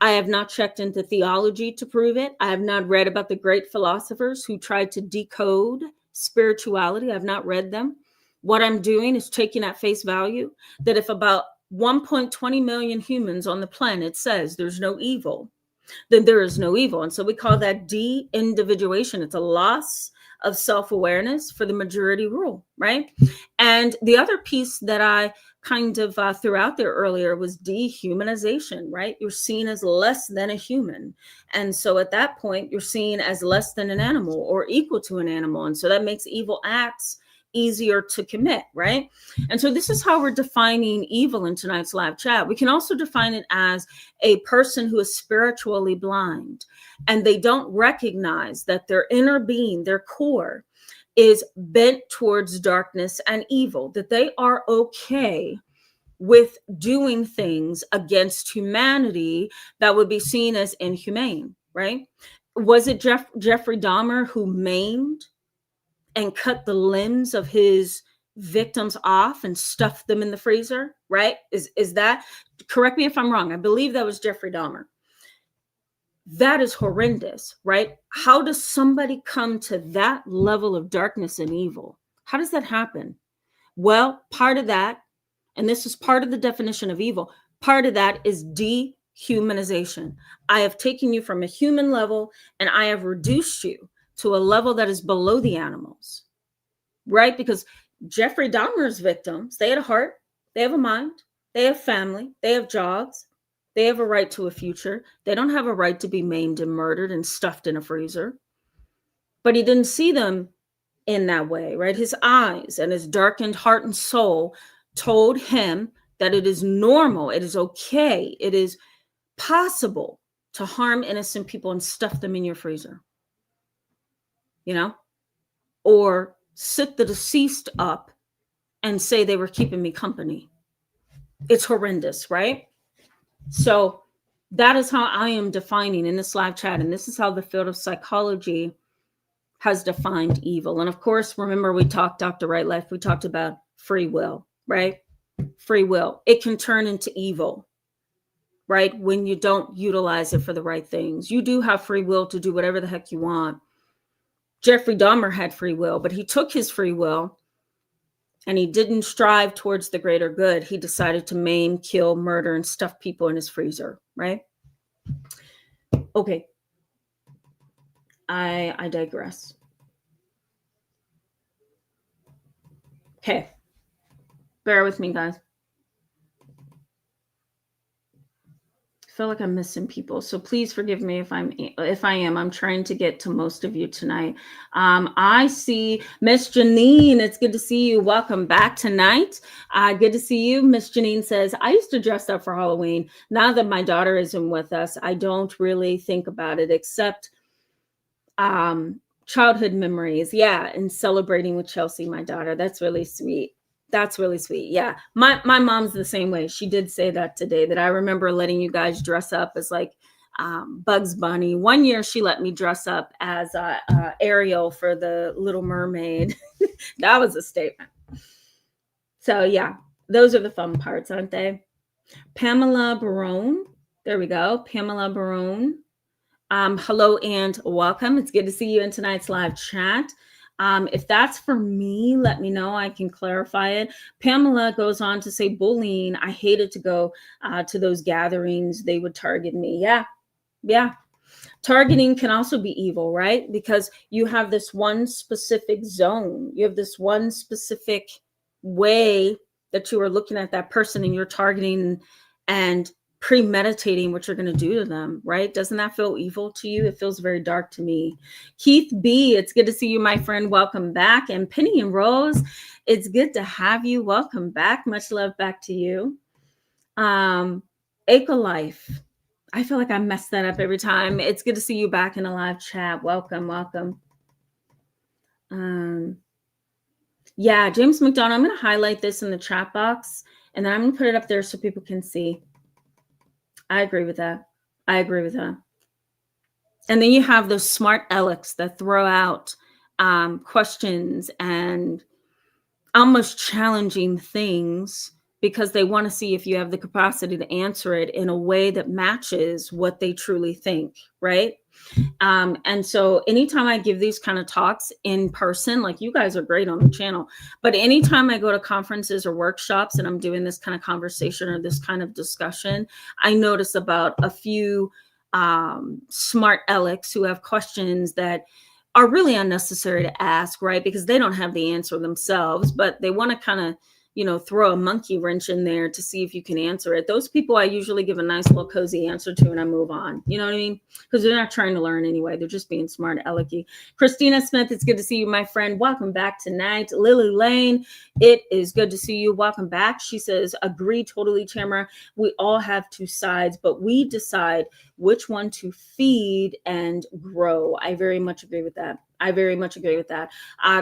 I have not checked into theology to prove it. I have not read about the great philosophers who tried to decode spirituality. I've not read them. What I'm doing is taking at face value that if about 1.20 million humans on the planet says there's no evil, then there is no evil. And so we call that de-individuation. It's a loss of self-awareness for the majority rule, right? And the other piece that I kind of threw out there earlier was dehumanization, right? You're seen as less than a human. And so at that point, you're seen as less than an animal or equal to an animal. And so that makes evil acts easier to commit, right? And so this is how we're defining evil in tonight's live chat. We can also define it as a person who is spiritually blind and they don't recognize that their inner being, their core, is bent towards darkness and evil, that they are okay with doing things against humanity that would be seen as inhumane, right? Was it Jeffrey Dahmer who maimed and cut the limbs of his victims off and stuffed them in the freezer, right? Is that, correct me if I'm wrong, I believe that was Jeffrey Dahmer. That is horrendous, right? How does somebody come to that level of darkness and evil? How does that happen? Well, part of that, and this is part of the definition of evil, part of that is dehumanization. I have taken you from a human level and I have reduced you to a level that is below the animals, right? Because Jeffrey Dahmer's victims, they had a heart, they have a mind, they have family, they have jobs, they have a right to a future. They don't have a right to be maimed and murdered and stuffed in a freezer. But he didn't see them in that way, right? His eyes and his darkened heart and soul told him that it is normal, it is okay, it is possible to harm innocent people and stuff them in your freezer. You know, or sit the deceased up and say they were keeping me company. It's horrendous, right? So that is how I am defining in this live chat. And this is how the field of psychology has defined evil. And of course, remember we talked, Dr. Right Life, we talked about free will, right? Free will. It can turn into evil, right? When you don't utilize it for the right things. You do have free will to do whatever the heck you want. Jeffrey Dahmer had free will, but he took his free will and he didn't strive towards the greater good. He decided to maim, kill, murder, and stuff people in his freezer, right? Okay. I digress. Okay. Bear with me, guys. I feel like I'm missing people, so please forgive me if I am. I'm trying to get to most of you tonight. I see Miss Janine. It's good to see you. Welcome back tonight. Good to see you. Miss Janine says, I used to dress up for Halloween. Now that my daughter isn't with us, I don't really think about it except childhood memories. Yeah, and celebrating with Chelsea, my daughter. That's really sweet. That's really sweet. Yeah. My mom's the same way. She did say that today, that I remember letting you guys dress up as like Bugs Bunny. One year she let me dress up as Ariel for the Little Mermaid. That was a statement. So yeah, those are the fun parts, aren't they? Pamela Barone. There we go. Pamela Barone. Hello and welcome. It's good to see you in tonight's live chat. If that's for me, let me know. I can clarify it. Pamela goes on to say, bullying. I hated to go to those gatherings. They would target me. Yeah. Targeting can also be evil, right? Because you have this one specific zone. You have this one specific way that you are looking at that person and you're targeting and premeditating what you're going to do to them, right? Doesn't that feel evil to you? It feels very dark to me. Keith B, it's good to see you, my friend. Welcome back. And Penny and Rose, it's good to have you. Welcome back. Much love back to you. Ecolife. I feel like I mess that up every time. It's good to see you back in a live chat. Welcome. Yeah, James McDonald, I'm going to highlight this in the chat box and then I'm going to put it up there so people can see. I agree with that. And then you have those smart alecks that throw out questions and almost challenging things because they want to see if you have the capacity to answer it in a way that matches what they truly think, right? And so anytime I give these kind of talks in person, like you guys are great on the channel, but anytime I go to conferences or workshops and I'm doing this kind of conversation or this kind of discussion, I notice about a few smart alecks who have questions that are really unnecessary to ask, right? Because they don't have the answer themselves, but they want to kind of, throw a monkey wrench in there to see if you can answer it. Those people I usually give a nice little cozy answer to and I move on. You know what I mean? Because they're not trying to learn anyway. They're just being smart alecky. Christina Smith, it's good to see you, my friend. Welcome back tonight. Lily Lane, it is good to see you. Welcome back. She says, agree totally, Tamara. We all have two sides, but we decide which one to feed and grow. I very much agree with that.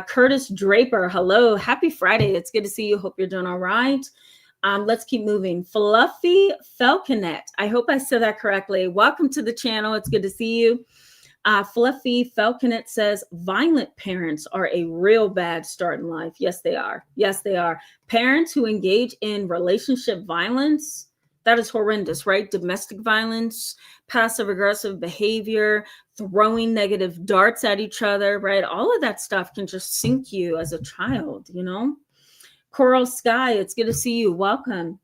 Curtis Draper, hello. Happy Friday. It's good to see you. Hope you're doing all right. Let's keep moving. Fluffy Falconet. I hope I said that correctly. Welcome to the channel. It's good to see you. Fluffy Falconet says, violent parents are a real bad start in life. Yes, they are. Parents who engage in relationship violence, that is horrendous, right? Domestic violence, passive aggressive behavior, throwing negative darts at each other, right? All of that stuff can just sink you as a child, Coral Sky, it's good to see you. Welcome.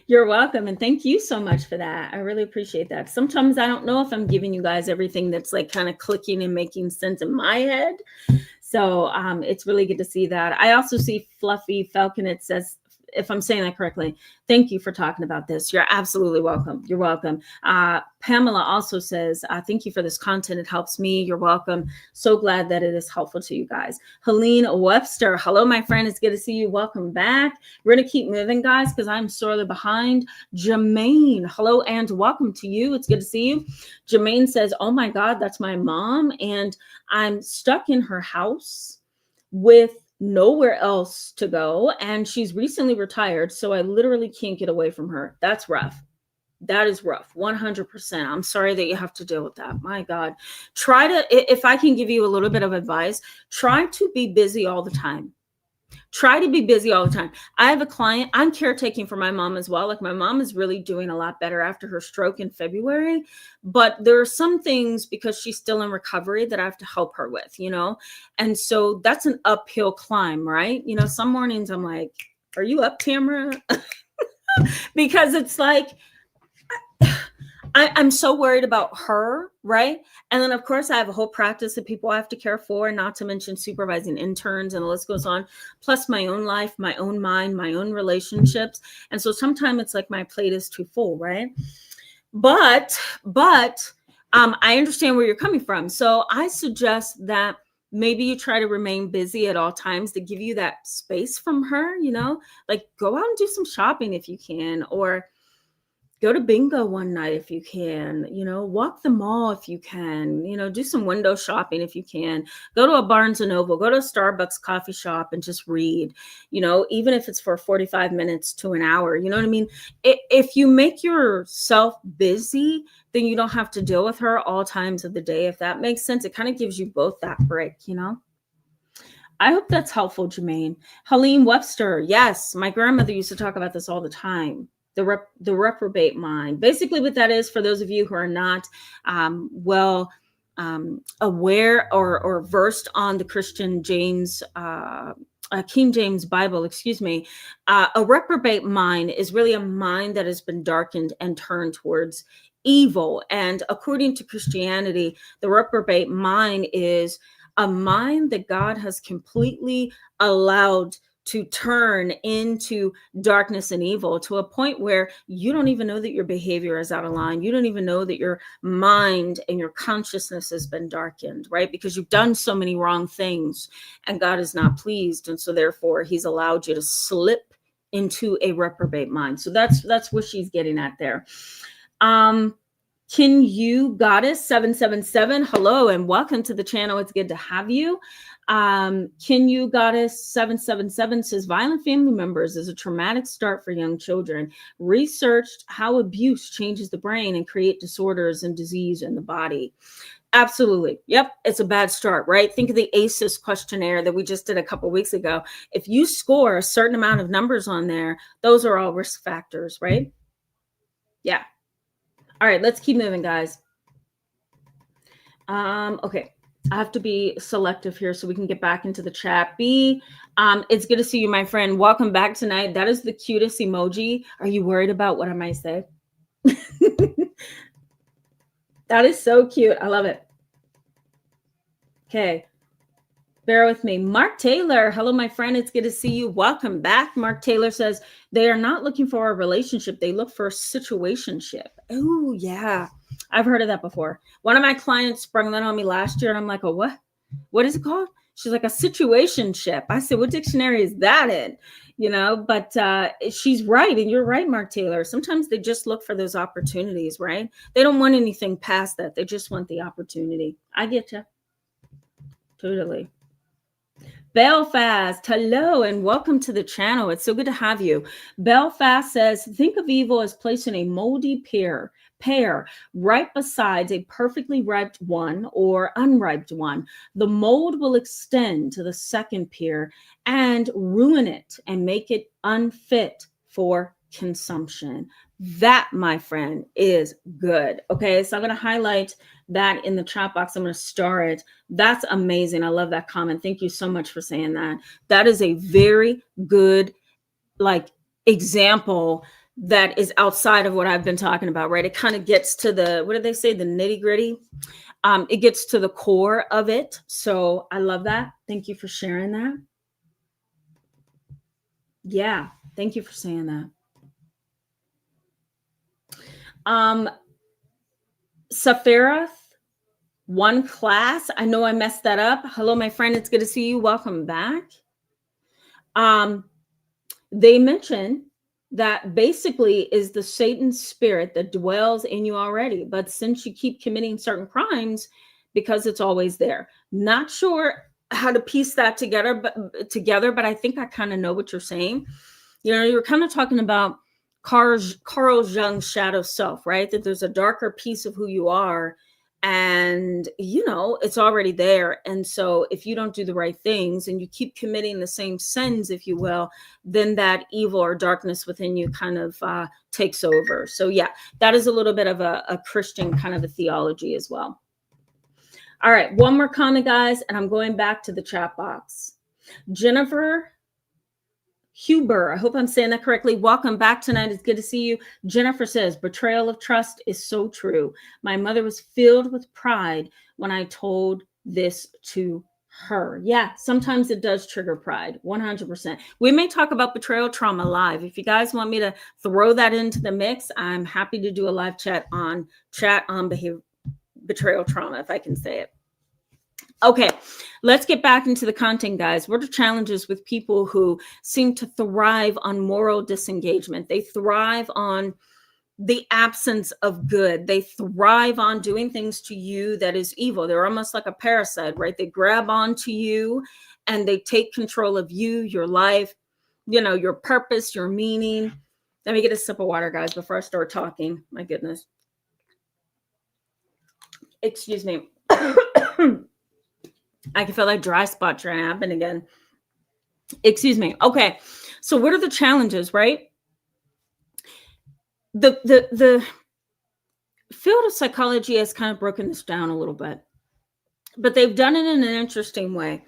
You're welcome. And thank you so much for that. I really appreciate that. Sometimes I don't know if I'm giving you guys everything that's like kind of clicking and making sense in my head. So it's really good to see that. I also see Fluffy Falconet says, if I'm saying that correctly. Thank you for talking about this. You're absolutely welcome. You're welcome. Pamela also says, thank you for this content. It helps me. You're welcome. So glad that it is helpful to you guys. Helene Webster, hello, my friend. It's good to see you. Welcome back. We're going to keep moving, guys, because I'm sorely behind. Jermaine, hello and welcome to you. It's good to see you. Jermaine says, oh my God, that's my mom. And I'm stuck in her house with nowhere else to go. And she's recently retired. So I literally can't get away from her. That's rough. That is rough. 100%. I'm sorry that you have to deal with that. My God. Try to, if I can give you a little bit of advice, try to be busy all the time. Try to be busy all the time. I have a client, I'm caretaking for my mom as well. Like my mom is really doing a lot better after her stroke in February, but there are some things because she's still in recovery that I have to help her with, you know? And so that's an uphill climb, right? You know, some mornings I'm like, are you up, Tamara? Because it's like, I'm so worried about her, right? And then, of course, I have a whole practice of people I have to care for, not to mention supervising interns, and the list goes on, plus my own life, my own mind, my own relationships. And so sometimes it's like my plate is too full, right? But I understand where you're coming from. So I suggest that maybe you try to remain busy at all times to give you that space from her, you know, like go out and do some shopping if you can, or go to bingo one night if you can, you know, walk the mall if you can, you know, do some window shopping if you can, go to a Barnes and Noble, go to a Starbucks coffee shop and just read, you know, even if it's for 45 minutes to an hour, you know what I mean? If you make yourself busy, then you don't have to deal with her all times of the day. If that makes sense, it kind of gives you both that break, you know? I hope that's helpful, Jermaine. Helene Webster. Yes. My grandmother used to talk about this all the time. The reprobate mind. Basically what that is, for those of you who are not aware or versed on the Christian James, King James Bible, excuse me, a reprobate mind is really a mind that has been darkened and turned towards evil. And according to Christianity, the reprobate mind is a mind that God has completely allowed to turn into darkness and evil, to a point where you don't even know that your behavior is out of line. You don't even know that your mind and your consciousness has been darkened, right? Because you've done so many wrong things and God is not pleased. And so therefore he's allowed you to slip into a reprobate mind. So that's what she's getting at there. Can you Goddess 777? Hello and welcome to the channel. It's good to have you. Can you Goddess 777 says violent family members is a traumatic start for young children. Researched how abuse changes the brain and create disorders and disease in the body. Absolutely. Yep. It's a bad start, right? Think of the ACEs questionnaire that we just did a couple of weeks ago. If you score a certain amount of numbers on there, those are all risk factors, right? Yeah. All right, let's keep moving, guys. Okay, I have to be selective here so we can get back into the chat. B, it's good to see you, my friend. Welcome back tonight. That is the cutest emoji. Are you worried about what I might say? That is so cute. I love it. Okay. Bear with me. Mark Taylor. Hello, my friend. It's good to see you. Welcome back. Mark Taylor says they are not looking for a relationship. They look for a situationship. Oh, yeah. I've heard of that before. One of my clients sprung that on me last year, and I'm like, oh, what? What is it called? She's like, a situationship. I said, what dictionary is that in? You know, but she's right. And you're right, Mark Taylor. Sometimes they just look for those opportunities, right? They don't want anything past that. They just want the opportunity. I get you. Totally. Belfast, hello and welcome to the channel. It's so good to have you. Belfast says, think of evil as placing a moldy pear right beside a perfectly ripe one or unripe one. The mold will extend to the second pear and ruin it and make it unfit for consumption. That, my friend, is good. Okay, so I'm going to highlight that in the chat box. I'm going to star it. That's amazing. I love that comment. Thank you so much for saying that. That is a very good, example that is outside of what I've been talking about, right? It kind of gets to the, what do they say? The nitty gritty. It gets to the core of it. So I love that. Thank you for sharing that. Yeah. Thank you for saying that. Um, Safirath, one class. I know I messed that up. Hello, my friend. It's good to see you. Welcome back. Um, they mention that basically is the Satan spirit that dwells in you already. But since you keep committing certain crimes, because it's always there. Not sure how to piece that but I think I kind of know what you're saying. You know, you're kind of talking about Carl Jung's shadow self, right? That there's a darker piece of who you are, and you know it's already there. And so if you don't do the right things and you keep committing the same sins, if you will, then that evil or darkness within you kind of takes over. So yeah, that is a little bit of a Christian kind of a theology as well. All right, one more comment, guys, and I'm going back to the chat box. Jennifer Huber, I hope I'm saying that correctly. Welcome back tonight. It's good to see you. Jennifer says, betrayal of trust is so true. My mother was filled with pride when I told this to her. Yeah, sometimes it does trigger pride, 100%. We may talk about betrayal trauma live. If you guys want me to throw that into the mix, I'm happy to do a live chat on betrayal trauma, if I can say it. Okay, let's get back into the content, guys. What are challenges with people who seem to thrive on moral disengagement? They thrive on the absence of good. They thrive on doing things to you that is evil. They're almost like a parasite, right? They grab onto you and they take control of you, your life, you know, your purpose, your meaning. Let me get a sip of water, guys, before I start talking. My goodness. Excuse me. I can feel that dry spot trying to happen again. Excuse me. Okay. So what are the challenges, right? The field of psychology has kind of broken this down a little bit, but they've done it in an interesting way.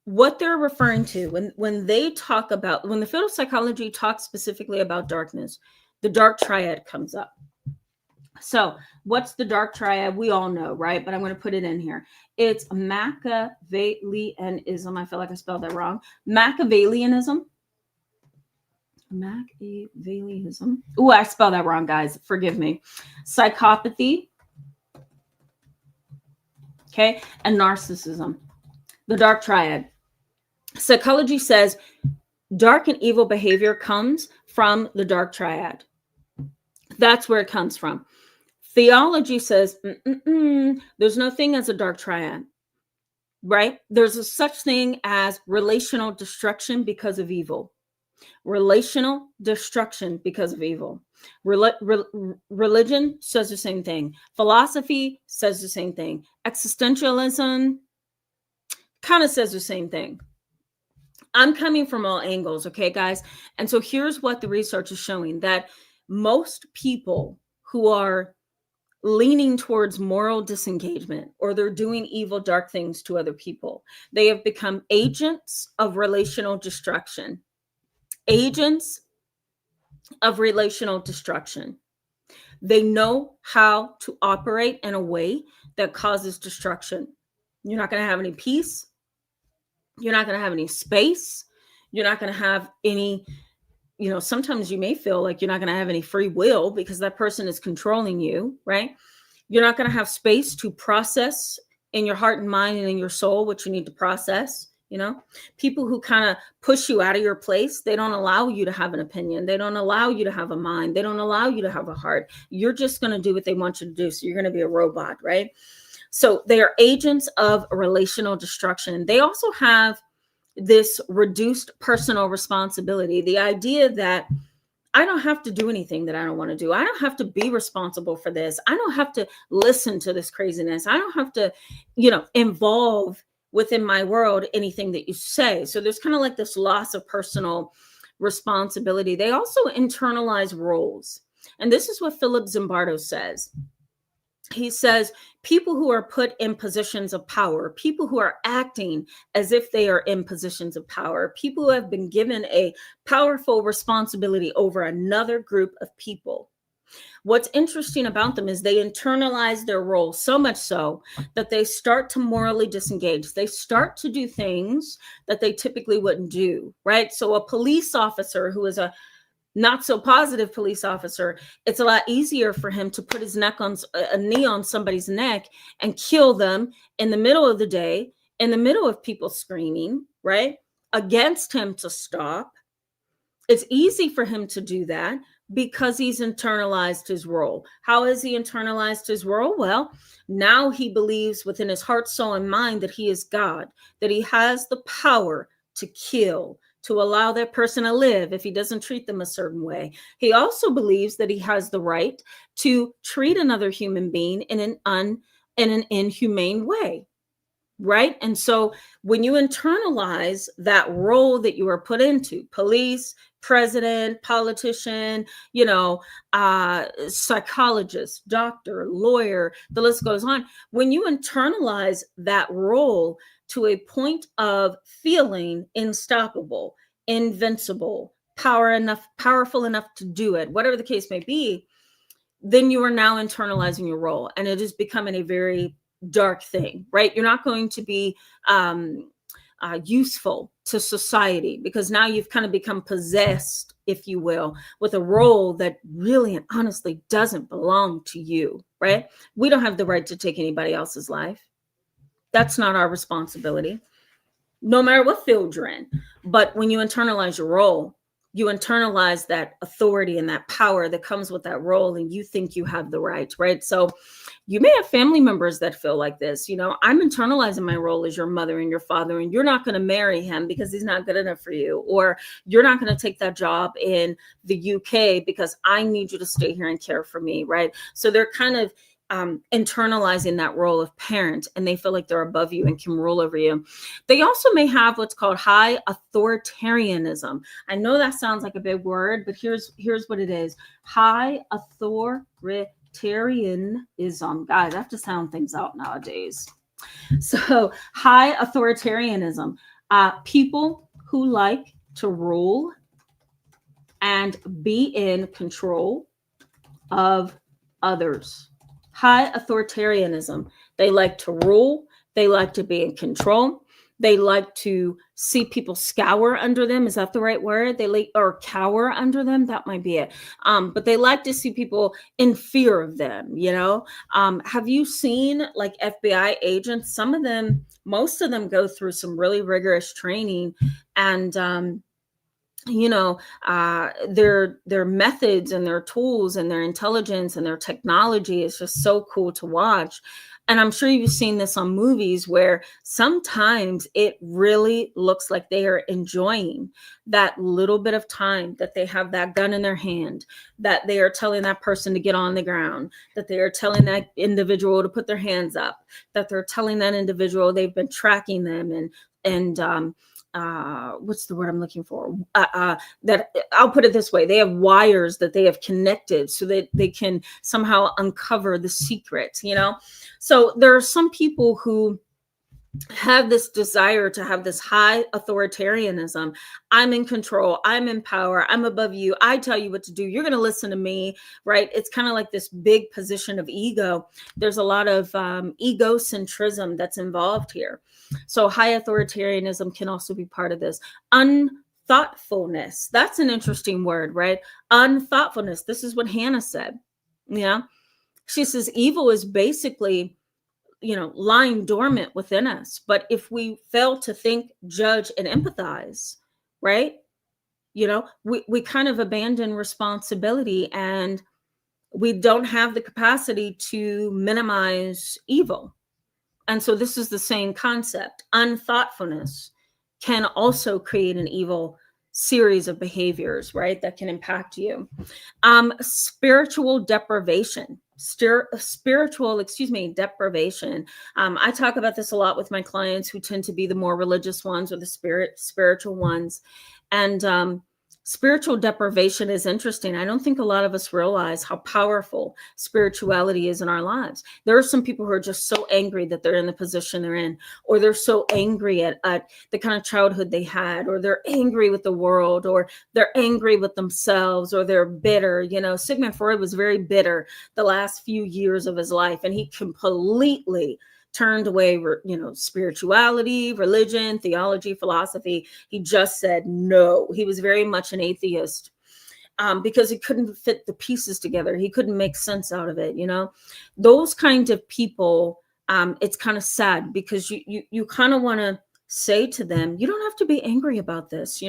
What they're referring to when they talk about, when the field of psychology talks specifically about darkness, the dark triad comes up. So what's the dark triad? We all know, right? But I'm going to put it in here. It's Machiavellianism. I feel like I spelled that wrong. Machiavellianism. Oh, I spelled that wrong, guys. Forgive me. Psychopathy. Okay. And narcissism. The dark triad. Psychology says dark and evil behavior comes from the dark triad. That's where it comes from. Theology says there's no thing as a dark triad, right? There's a such thing as relational destruction because of evil. Relational destruction because of evil. Religion says the same thing. Philosophy says the same thing. Existentialism kind of says the same thing. I'm coming from all angles, okay, guys? And so here's what the research is showing, that most people who are leaning towards moral disengagement, or they're doing evil, dark things to other people, they have become agents of relational destruction. Agents of relational destruction. They know how to operate in a way that causes destruction. You're not going to have any peace. You're not going to have any space. You're not going to have any, you know, sometimes you may feel like you're not going to have any free will because that person is controlling you, right? You're not going to have space to process in your heart and mind and in your soul what you need to process. You know, people who kind of push you out of your place, they don't allow you to have an opinion. They don't allow you to have a mind. They don't allow you to have a heart. You're just going to do what they want you to do. So you're going to be a robot, right? So they are agents of relational destruction. They also have this reduced personal responsibility. The idea that I don't have to do anything that I don't want to do. I don't have to be responsible for this. I don't have to listen to this craziness. I don't have to, you know, involve within my world anything that you say. So there's kind of like this loss of personal responsibility. They also internalize roles. And this is what Philip Zimbardo says. He says people who are put in positions of power, people who are acting as if they are in positions of power, people who have been given a powerful responsibility over another group of people, What's interesting about them is they internalize their role so much so that they start to morally disengage. They start to do things that they typically wouldn't do, right? So a police officer who is a not so positive police officer, it's a lot easier for him to put his neck on a knee on somebody's neck and kill them in the middle of the day, in the middle of people screaming, right? Against him to stop. It's easy for him to do that because he's internalized his role. How has he internalized his role? Well, now he believes within his heart, soul, and mind that he is God, that he has the power to kill, to allow that person to live if he doesn't treat them a certain way. He also believes that he has the right to treat another human being in an inhumane way, right? And so when you internalize that role that you are put into, police, president, politician, psychologist, doctor, lawyer, the list goes on. When you internalize that role to a point of feeling unstoppable, invincible, powerful enough to do it, whatever the case may be, then you are now internalizing your role, and it is becoming a very dark thing, right? You're not going to be useful to society because now you've kind of become possessed, if you will, with a role that really and honestly doesn't belong to you, right? We don't have the right to take anybody else's life. That's not our responsibility, no matter what field you're in. But when you internalize your role, you internalize that authority and that power that comes with that role, and you think you have the right? So you may have family members that feel like this. I'm internalizing my role as your mother and your father, and you're not going to marry him because he's not good enough for you, or you're not going to take that job in the UK because I need you to stay here and care for me, right? So they're kind of internalizing that role of parent, and they feel like they're above you and can rule over you. They also may have what's called high authoritarianism. I know that sounds like a big word, but here's what it is. High authoritarianism. Guys, I have to sound things out nowadays. So high authoritarianism, people who like to rule and be in control of others. High authoritarianism. They like to rule. They like to be in control. They like to see people scour under them. Is that the right word? Or cower under them. That might be it. But they like to see people in fear of them. Have you seen like FBI agents? Some of them, most of them go through some really rigorous training, and their methods and their tools and their intelligence and their technology is just so cool to watch. And I'm sure you've seen this on movies where sometimes it really looks like they are enjoying that little bit of time that they have that gun in their hand, that they are telling that person to get on the ground, that they are telling that individual to put their hands up, that they're telling that individual they've been tracking them and what's the word I'm looking for? That I'll put it this way: they have wires that they have connected so that they can somehow uncover the secret. So there are some people who have this desire to have this high authoritarianism. I'm in control. I'm in power. I'm above you. I tell you what to do. You're going to listen to me, right? It's kind of like this big position of ego. There's a lot of egocentrism that's involved here. So high authoritarianism can also be part of this. Unthoughtfulness. That's an interesting word, right? Unthoughtfulness. This is what Hannah said. She says evil is basically lying dormant within us. But if we fail to think, judge, and empathize, right? We kind of abandon responsibility, and we don't have the capacity to minimize evil. And so this is the same concept. Unthoughtfulness can also create an evil series of behaviors, right? That can impact you. Spiritual deprivation. Deprivation. I talk about this a lot with my clients who tend to be the more religious ones or the spiritual ones. And Spiritual deprivation is interesting. I don't think a lot of us realize how powerful spirituality is in our lives. There are some people who are just so angry that they're in the position they're in, or they're so angry at the kind of childhood they had, or they're angry with the world, or they're angry with themselves, or they're bitter. You know, Sigmund Freud was very bitter the last few years of his life, and he completely turned away, spirituality, religion, theology, philosophy. He just said no. He was very much an atheist, because he couldn't fit the pieces together. He couldn't make sense out of it. Those kind of people, it's kind of sad, because you kind of want to say to them, you don't have to be angry about this.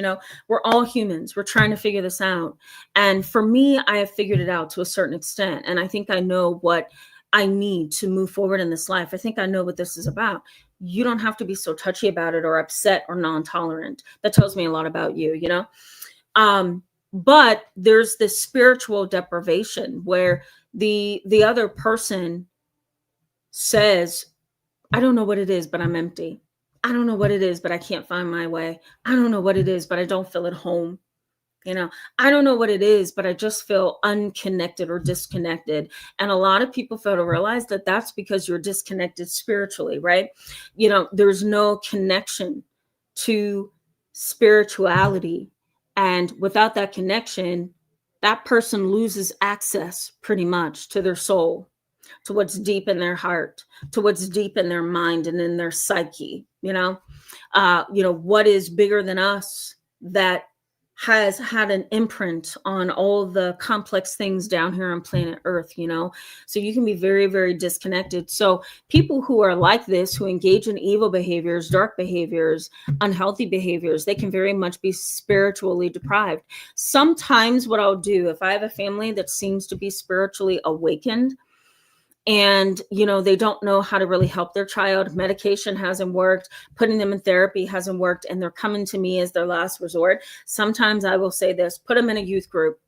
We're all humans. We're trying to figure this out. And for me, I have figured it out to a certain extent. And I think I know what I need to move forward in this life. I think I know what this is about. You don't have to be so touchy about it, or upset, or non-tolerant. That tells me a lot about you, but there's this spiritual deprivation where the other person says, I don't know what it is, but I'm empty. I don't know what it is, but I can't find my way. I don't know what it is, but I don't feel at home. I don't know what it is, but I just feel unconnected or disconnected. And a lot of people fail to realize that that's because you're disconnected spiritually, right? There's no connection to spirituality. And without that connection, that person loses access pretty much to their soul, to what's deep in their heart, to what's deep in their mind and in their psyche. What is bigger than us that has had an imprint on all the complex things down here on planet Earth, so you can be very, very disconnected. So people who are like this, who engage in evil behaviors, dark behaviors, unhealthy behaviors, they can very much be spiritually deprived. Sometimes what I'll do, if I have a family that seems to be spiritually awakened, and they don't know how to really help their child, medication hasn't worked, putting them in therapy hasn't worked, and they're coming to me as their last resort, sometimes I will say this: put them in a youth group.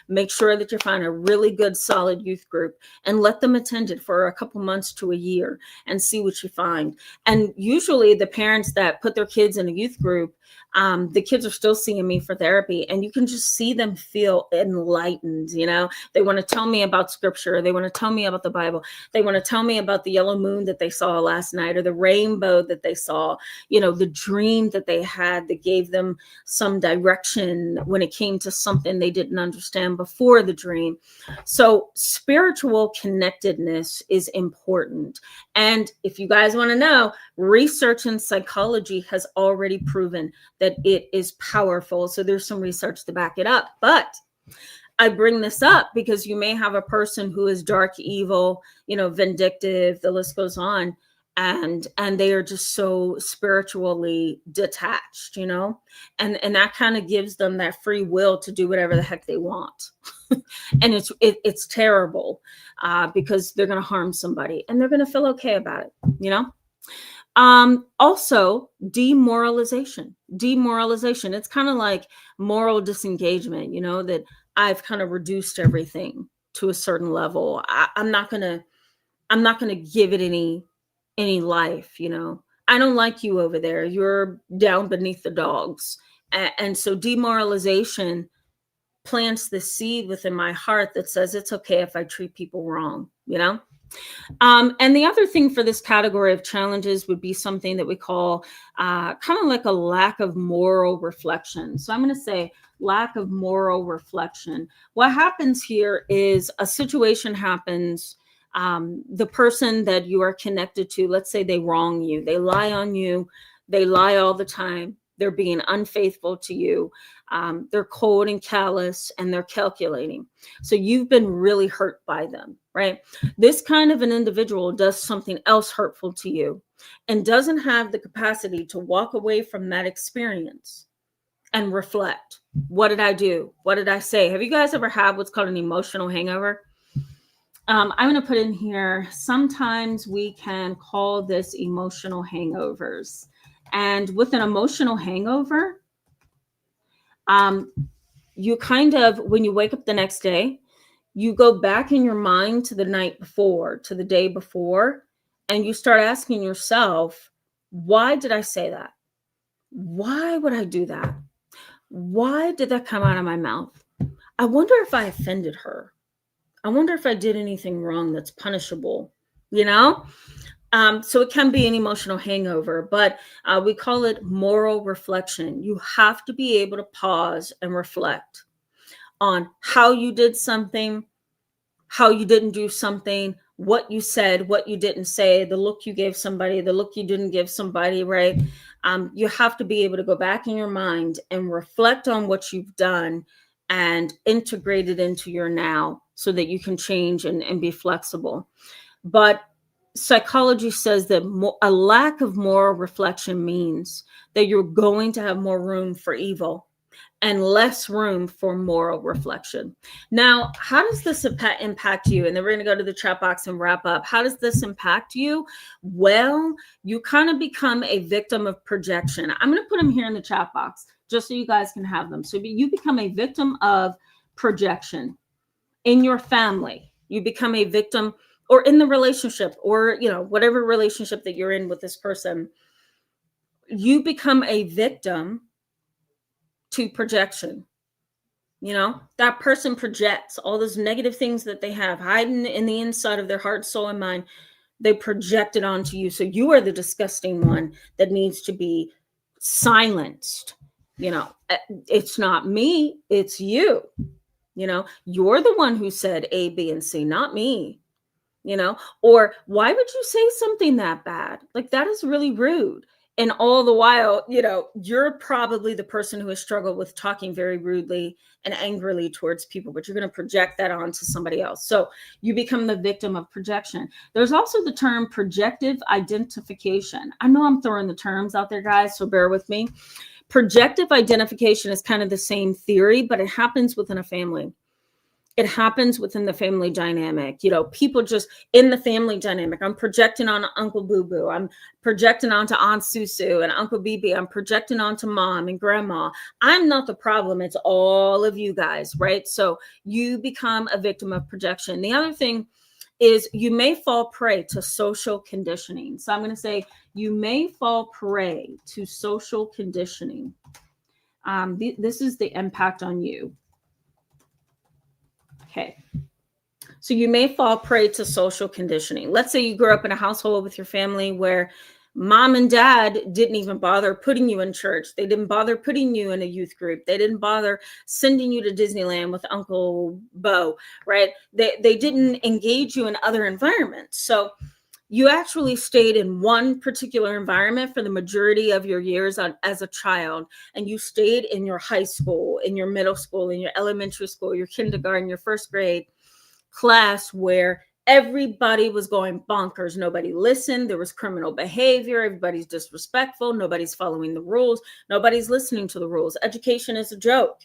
Make sure that you find a really good, solid youth group, and let them attend it for a couple months to a year and see what you find. And usually the parents that put their kids in a youth group, the kids are still seeing me for therapy, and you can just see them feel enlightened. They want to tell me about scripture. They want to tell me about the Bible. They want to tell me about the yellow moon that they saw last night, or the rainbow that they saw, the dream that they had that gave them some direction when it came to something they didn't understand before the dream. So spiritual connectedness is important. And if you guys want to know, research in psychology has already proven that it is powerful. So there's some research to back it up. But I bring this up because you may have a person who is dark, evil, vindictive, the list goes on, and they are just so spiritually detached, and that kind of gives them that free will to do whatever the heck they want. And it's terrible, because they're going to harm somebody, and they're going to feel okay about it, Also, demoralization. It's kind of like moral disengagement, that I've kind of reduced everything to a certain level. I'm not gonna give it any life. I don't like you over there. You're down beneath the dogs. And so demoralization plants the seed within my heart that says it's okay if I treat people wrong, And the other thing for this category of challenges would be something that we call kind of like a lack of moral reflection. So I'm going to say lack of moral reflection. What happens here is a situation happens. The person that you are connected to, let's say they wrong you, they lie on you, they lie all the time, they're being unfaithful to you, they're cold and callous, and they're calculating. So you've been really hurt by them, right? This kind of an individual does something else hurtful to you and doesn't have the capacity to walk away from that experience and reflect. What did I do? What did I say? Have you guys ever had what's called an emotional hangover? I'm going to put in here, sometimes we can call this emotional hangovers. And with an emotional hangover, you kind of, when you wake up the next day, you go back in your mind to the night before, to the day before, and you start asking yourself, why did I say that? Why would I do that? Why did that come out of my mouth? I wonder if I offended her. I wonder if I did anything wrong that's punishable, you know? So it can be an emotional hangover, but we call it moral reflection. You have to be able to pause and reflect on how you did something, how you didn't do something, what you said, what you didn't say, the look you gave somebody, the look you didn't give somebody, right? You have to be able to go back in your mind and reflect on what you've done and integrate it into your now so that you can change and be flexible. But psychology says that a lack of moral reflection means that you're going to have more room for evil and less room for moral reflection. Now, how does this impact you? And then we're going to go to the chat box and wrap up. How does this impact you? Well, you kind of become a victim of projection. I'm going to put them here in the chat box just so you guys can have them. So you become a victim of projection in your family. You become a victim, or in the relationship, or whatever relationship that you're in with this person. You become a victim to projection. That person projects all those negative things that they have hiding in the inside of their heart, soul, and mind. They project it onto you. So you are the disgusting one that needs to be silenced. It's not me, it's you. You're the one who said A, B, and C, not me. Or why would you say something that bad? Like, that is really rude. And all the while, you're probably the person who has struggled with talking very rudely and angrily towards people, but you're going to project that onto somebody else. So you become the victim of projection. There's also the term projective identification. I know I'm throwing the terms out there, guys, so bear with me. Projective identification is kind of the same theory, but it happens within a family. It happens within the family dynamic. People just in the family dynamic. I'm projecting on Uncle Boo Boo. I'm projecting onto Aunt Susu and Uncle BB. I'm projecting onto Mom and Grandma. I'm not the problem. It's all of you guys, right? So you become a victim of projection. The other thing is you may fall prey to social conditioning. So I'm going to say you may fall prey to social conditioning. This is the impact on you. Okay. So you may fall prey to social conditioning. Let's say you grew up in a household with your family where mom and dad didn't even bother putting you in church. They didn't bother putting you in a youth group. They didn't bother sending you to Disneyland with Uncle Bo, right? They didn't engage you in other environments. So you actually stayed in one particular environment for the majority of your years as a child, and you stayed in your high school, in your middle school, in your elementary school, your kindergarten, your first grade class where everybody was going bonkers. Nobody listened. There was criminal behavior. Everybody's disrespectful. Nobody's following the rules. Nobody's listening to the rules. Education is a joke,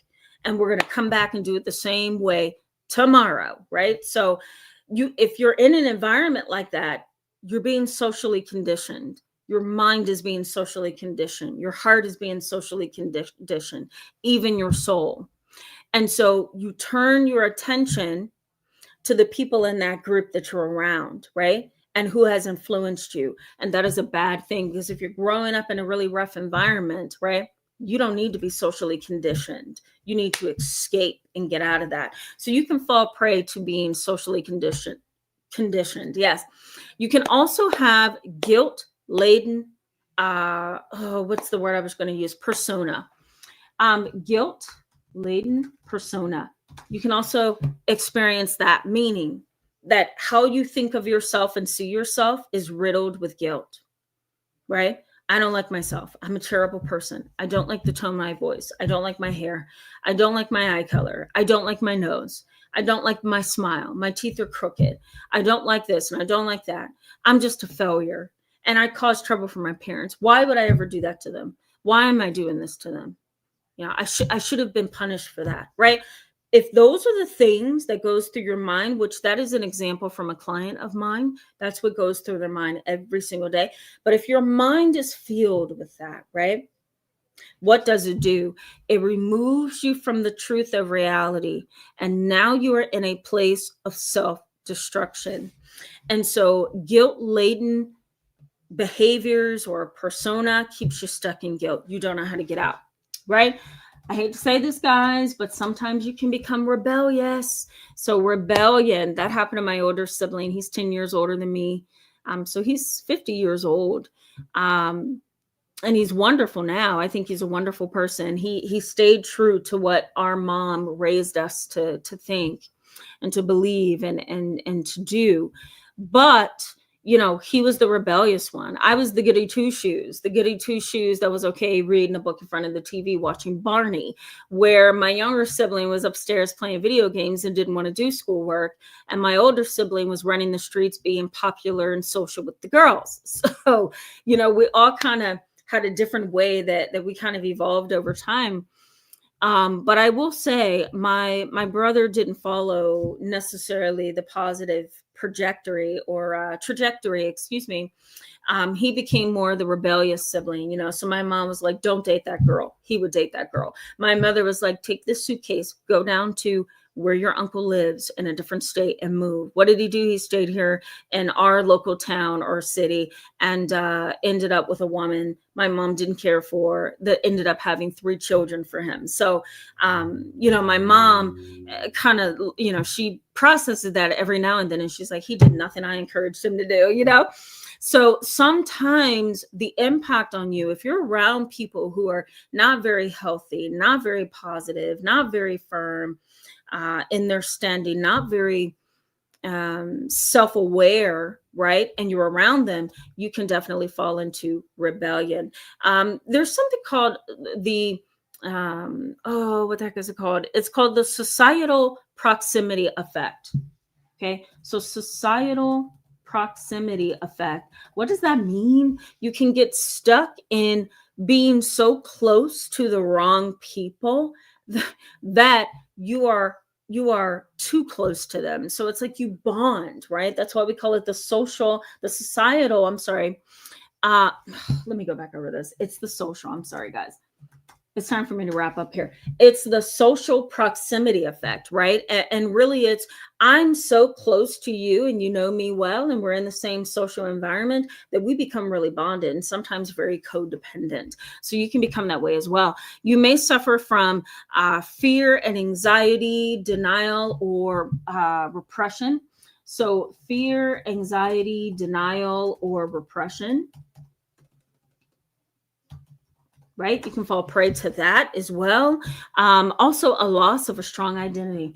and we're going to come back and do it the same way tomorrow, right? So if you're in an environment like that, you're being socially conditioned. Your mind is being socially conditioned. Your heart is being socially conditioned, even your soul. And so you turn your attention to the people in that group that you're around, right? And who has influenced you. And that is a bad thing, because if you're growing up in a really rough environment, right, you don't need to be socially conditioned. You need to escape and get out of that. So you can fall prey to being socially conditioned. Yes. You can also have guilt-laden, what's the word I was going to use? Persona. Guilt-laden persona. You can also experience that, meaning that how you think of yourself and see yourself is riddled with guilt, right? I don't like myself. I'm a terrible person. I don't like the tone of my voice. I don't like my hair. I don't like my eye color. I don't like my nose. I don't like my smile. My teeth are crooked. I don't like this and I don't like that. I'm just a failure. And I caused trouble for my parents. Why would I ever do that to them? Why am I doing this to them? I should have been punished for that, right? If those are the things that goes through your mind, which that is an example from a client of mine, that's what goes through their mind every single day. But if your mind is filled with that, right? What does it do? It removes you from the truth of reality. And now you are in a place of self-destruction. And so guilt-laden behaviors or persona keeps you stuck in guilt. You don't know how to get out, right? I hate to say this, guys, but sometimes you can become rebellious. So rebellion, that happened to my older sibling. He's 10 years older than me. So he's 50 years old. And he's wonderful now. I think he's a wonderful person. He stayed true to what our mom raised us to think and to believe and to do. But he was the rebellious one. I was the goody two shoes, that was okay reading a book in front of the TV, watching Barney, where my younger sibling was upstairs playing video games and didn't want to do schoolwork. And my older sibling was running the streets, being popular and social with the girls. So, we all kind of had a different way that we kind of evolved over time. But I will say my brother didn't follow necessarily the positive trajectory, excuse me. He became more the rebellious sibling, so my mom was like, don't date that girl. He would date that girl. My mother was like, take this suitcase, go down to where your uncle lives in a different state and move. What did he do? He stayed here in our local town or city and ended up with a woman my mom didn't care for that ended up having 3 children for him. So, my mom kind of, she processes that every now and then. And she's like, he did nothing I encouraged him to do, So sometimes the impact on you, if you're around people who are not very healthy, not very positive, not very firm, in their standing, not very self-aware, right? And you're around them, you can definitely fall into rebellion. There's something called the, what the heck is it called? It's called the societal proximity effect. Okay. So societal proximity effect. What does that mean? You can get stuck in being so close to the wrong people that you are too close to them. So it's like you bond, right? That's why we call it the societal, I'm sorry. Let me go back over this. It's the social, I'm sorry, guys. It's time for me to wrap up here. It's the social proximity effect, right? And really it's, I'm so close to you and you know me well, and we're in the same social environment that we become really bonded and sometimes very codependent. So you can become that way as well. You may suffer from fear and anxiety, denial, or repression. So fear, anxiety, denial, or repression. Right? You can fall prey to that as well. Also, a loss of a strong identity.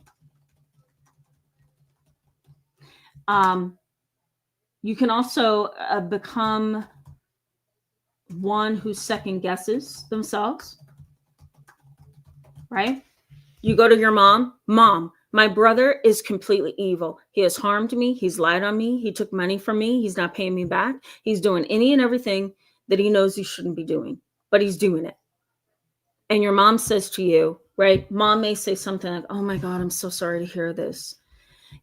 You can also become one who second guesses themselves. Right? You go to your mom, my brother is completely evil. He has harmed me. He's lied on me. He took money from me. He's not paying me back. He's doing any and everything that he knows he shouldn't be doing, but he's doing it. And your mom says to you, right? Mom may say something like, oh my God, I'm so sorry to hear this.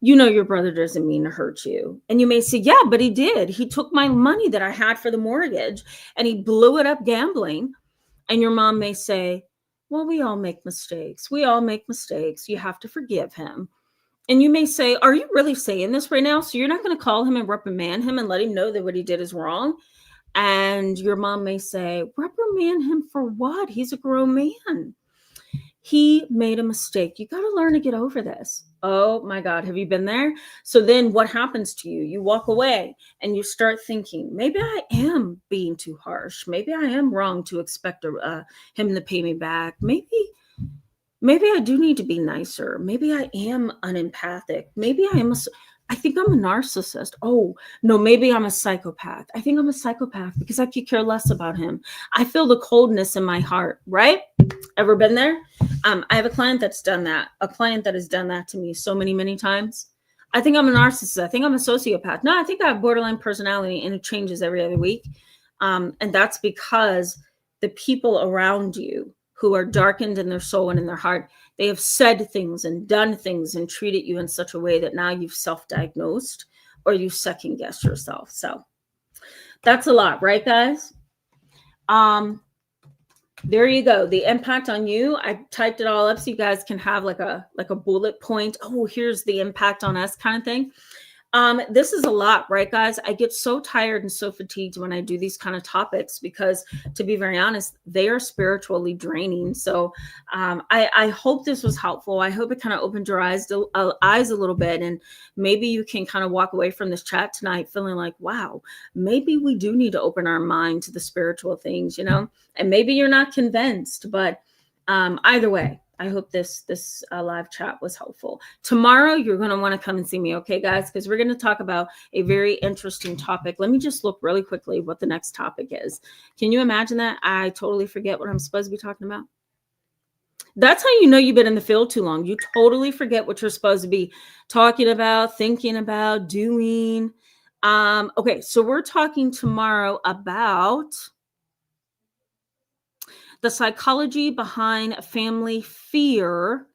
Your brother doesn't mean to hurt you. And you may say, yeah, but he did. He took my money that I had for the mortgage and he blew it up gambling. And your mom may say, well, we all make mistakes. We all make mistakes. You have to forgive him. And you may say, are you really saying this right now? So you're not going to call him and reprimand him and let him know that what he did is wrong? And your mom may say, reprimand him for what? He's a grown man. He made a mistake. You got to learn to get over this. Oh my God, have you been there? So then what happens to you? You walk away and you start thinking, maybe I am being too harsh. Maybe I am wrong to expect him to pay me back. Maybe I do need to be nicer. Maybe I am unempathic. Maybe I think I'm a narcissist. Oh, no, maybe I'm a psychopath. I think I'm a psychopath because I could care less about him. I feel the coldness in my heart, right? Ever been there? I have a client that's done that. A client that has done that to me so many, many times. I think I'm a narcissist. I think I'm a sociopath. No, I think I have borderline personality and it changes every other week. And that's because the people around you who are darkened in their soul and in their heart, they have said things and done things and treated you in such a way that now you've self-diagnosed or you second guess yourself. So that's a lot, right, guys? There you go. The impact on you. I typed it all up so you guys can have like a bullet point. Oh, here's the impact on us kind of thing. This is a lot, right, guys? I get so tired and so fatigued when I do these kind of topics because, to be very honest, they are spiritually draining. So I hope this was helpful. I hope it kind of opened your eyes a little bit, and maybe you can kind of walk away from this chat tonight feeling like, wow, maybe we do need to open our mind to the spiritual things, and maybe you're not convinced, but either way, I hope this live chat was helpful. Tomorrow, you're going to want to come and see me, okay, guys? Because we're going to talk about a very interesting topic. Let me just look really quickly what the next topic is. Can you imagine that? I totally forget what I'm supposed to be talking about. That's how you know you've been in the field too long. You totally forget what you're supposed to be talking about, thinking about, doing. Okay, so we're talking tomorrow about the psychology behind family fear,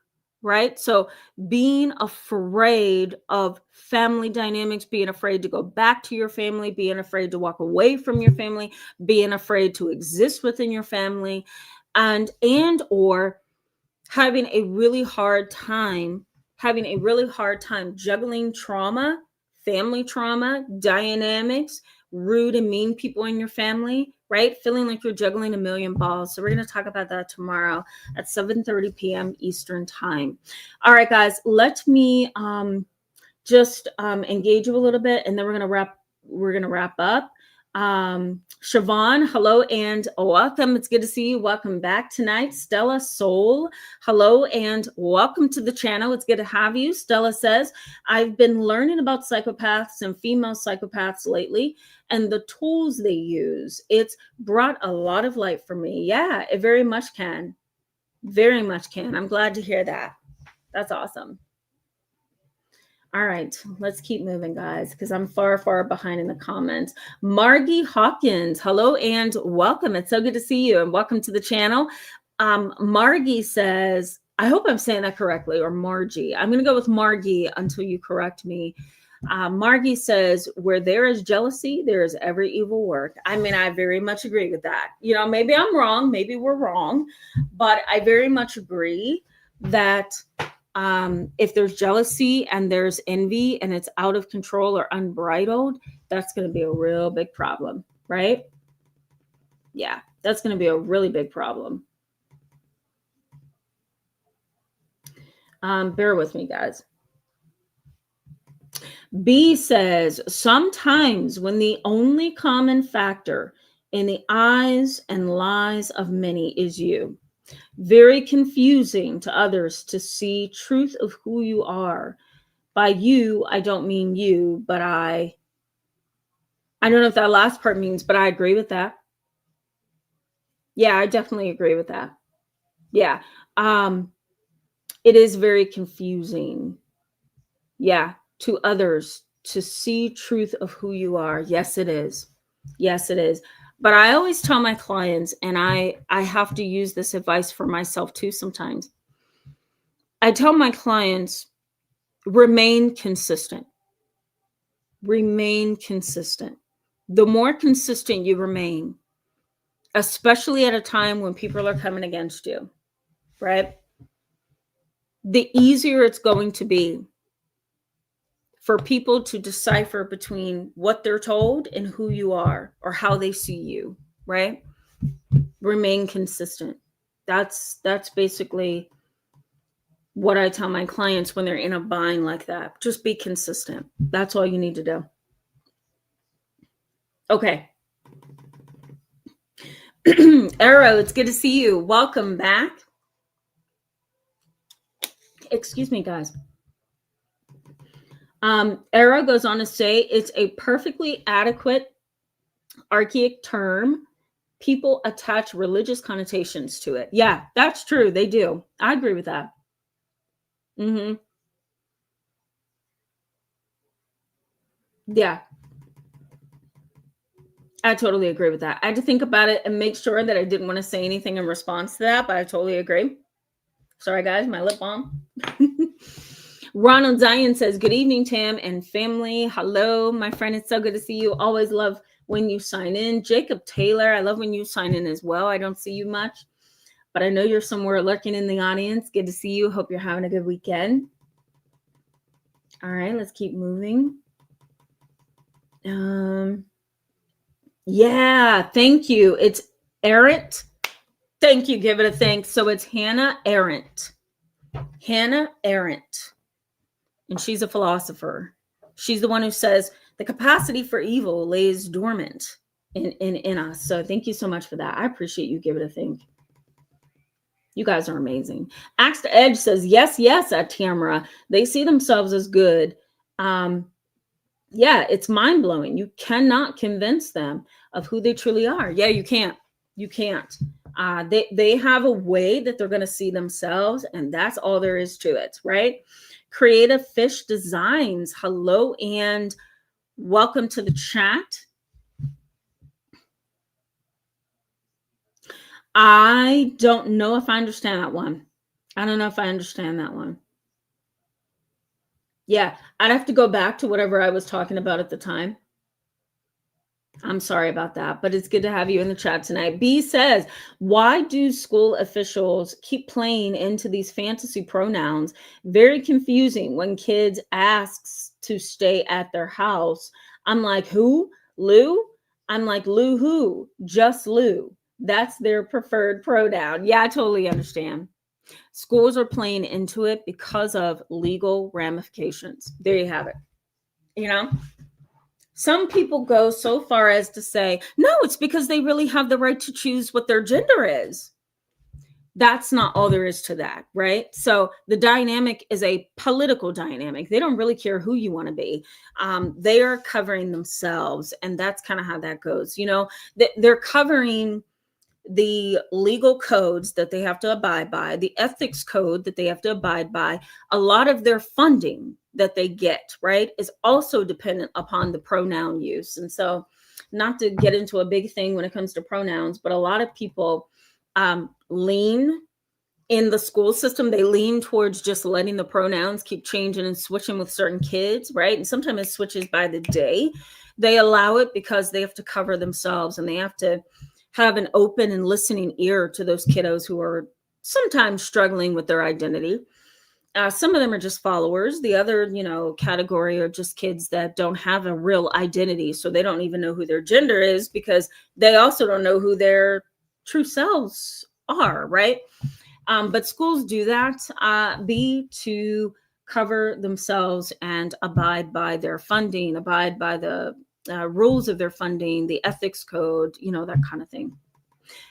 right? So being afraid of family dynamics, being afraid to go back to your family, being afraid to walk away from your family, being afraid to exist within your family, and or having a really hard time juggling trauma, family trauma, dynamics, rude and mean people in your family, right? Feeling like you're juggling a million balls. So we're going to talk about that tomorrow at 7:30 p.m. Eastern time. All right, guys, let me just engage you a little bit, and then we're going to wrap up. Siobhan, hello and welcome. It's good to see you. Welcome back tonight. Stella Soul, hello and welcome to the channel. It's good to have you. Stella says, I've been learning about psychopaths and female psychopaths lately and the tools they use. It's brought a lot of light for me. Yeah, it very much can. Very much can. I'm glad to hear that. That's awesome. All right, let's keep moving, guys, because I'm far, far behind in the comments. Margie Hawkins, hello and welcome. It's so good to see you, and welcome to the channel. Margie says, I hope I'm saying that correctly, or Margie. I'm going to go with Margie until you correct me. Margie says, where there is jealousy, there is every evil work. I mean, I very much agree with that. Maybe I'm wrong. Maybe we're wrong. But I very much agree that if there's jealousy and there's envy and it's out of control or unbridled, that's going to be a real big problem, right? Yeah, that's going to be a really big problem. Bear with me, guys. B says, sometimes when the only common factor in the eyes and lies of many is you, very confusing to others to see truth of who you are. By you, I don't mean you, but I don't know if that last part means, but I agree with that. Yeah, I definitely agree with that. Yeah. It is very confusing. Yeah. To others to see truth of who you are. Yes, it is. Yes, it is. But I always tell my clients, and I have to use this advice for myself too sometimes. I tell my clients, remain consistent. Remain consistent. The more consistent you remain, especially at a time when people are coming against you, right? The easier it's going to be for people to decipher between what they're told and who you are or how they see you, right? Remain consistent. That's basically what I tell my clients when they're in a bind like that. Just be consistent. That's all you need to do. Okay. Arrow, it's good to see you. Welcome back. Excuse me, guys. Arrow goes on to say, it's a perfectly adequate archaic term. People attach religious connotations to it. Yeah, that's true. They do. I agree with that. Mm-hmm. Yeah. I totally agree with that. I had to think about it and make sure that I didn't want to say anything in response to that, but I totally agree. Sorry, guys, my lip balm. Ronald Zion says, good evening, Tam and family. Hello, my friend. It's so good to see you. Always love when you sign in. Jacob Taylor, I love when you sign in as well. I don't see you much, but I know you're somewhere lurking in the audience. Good to see you. Hope you're having a good weekend. All right, let's keep moving. Yeah, thank you. It's Arendt. Thank you. Give it a thanks. So it's Hannah Arendt. Hannah Arendt. And she's a philosopher. She's the one who says the capacity for evil lays dormant in us. So thank you so much for that. I appreciate you. Give it a think. You guys are amazing. Axe to Edge says, yes, yes, at Tamara. They see themselves as good. Yeah, it's mind-blowing. You cannot convince them of who they truly are. Yeah, you can't. You can't. They have a way that they're going to see themselves, and that's all there is to it, right? Creative Fish Designs. Hello and welcome to the chat. I don't know if I understand that one. I don't know if I understand that one. Yeah, I'd have to go back to whatever I was talking about at the time. I'm sorry about that, but it's good to have you in the chat tonight. B says, why do school officials keep playing into these fantasy pronouns? Very confusing when kids asks to stay at their house. I'm like, who? Lou? I'm like, Lou who? Just Lou. That's their preferred pronoun. Yeah, I totally understand. Schools are playing into it because of legal ramifications. There you have it. You know? Some people go so far as to say, no, it's because they really have the right to choose what their gender is. That's not all there is to that, right? So the dynamic is a political dynamic. They don't really care who you want to be. They are covering themselves, and that's kind of how that goes. You know, they're covering the legal codes that they have to abide by, the ethics code that they have to abide by. A lot of their funding that they get, right, is also dependent upon the pronoun use. And so, not to get into a big thing when it comes to pronouns, but a lot of people lean in the school system, they lean towards just letting the pronouns keep changing and switching with certain kids, right? And sometimes it switches by the day. They allow it because they have to cover themselves, and they have to have an open and listening ear to those kiddos who are sometimes struggling with their identity. Some of them are just followers. The other, category are just kids that don't have a real identity. So they don't even know who their gender is because they also don't know who their true selves are, right? But schools do that, to cover themselves and abide by their funding, abide by the rules of their funding, the ethics code, that kind of thing.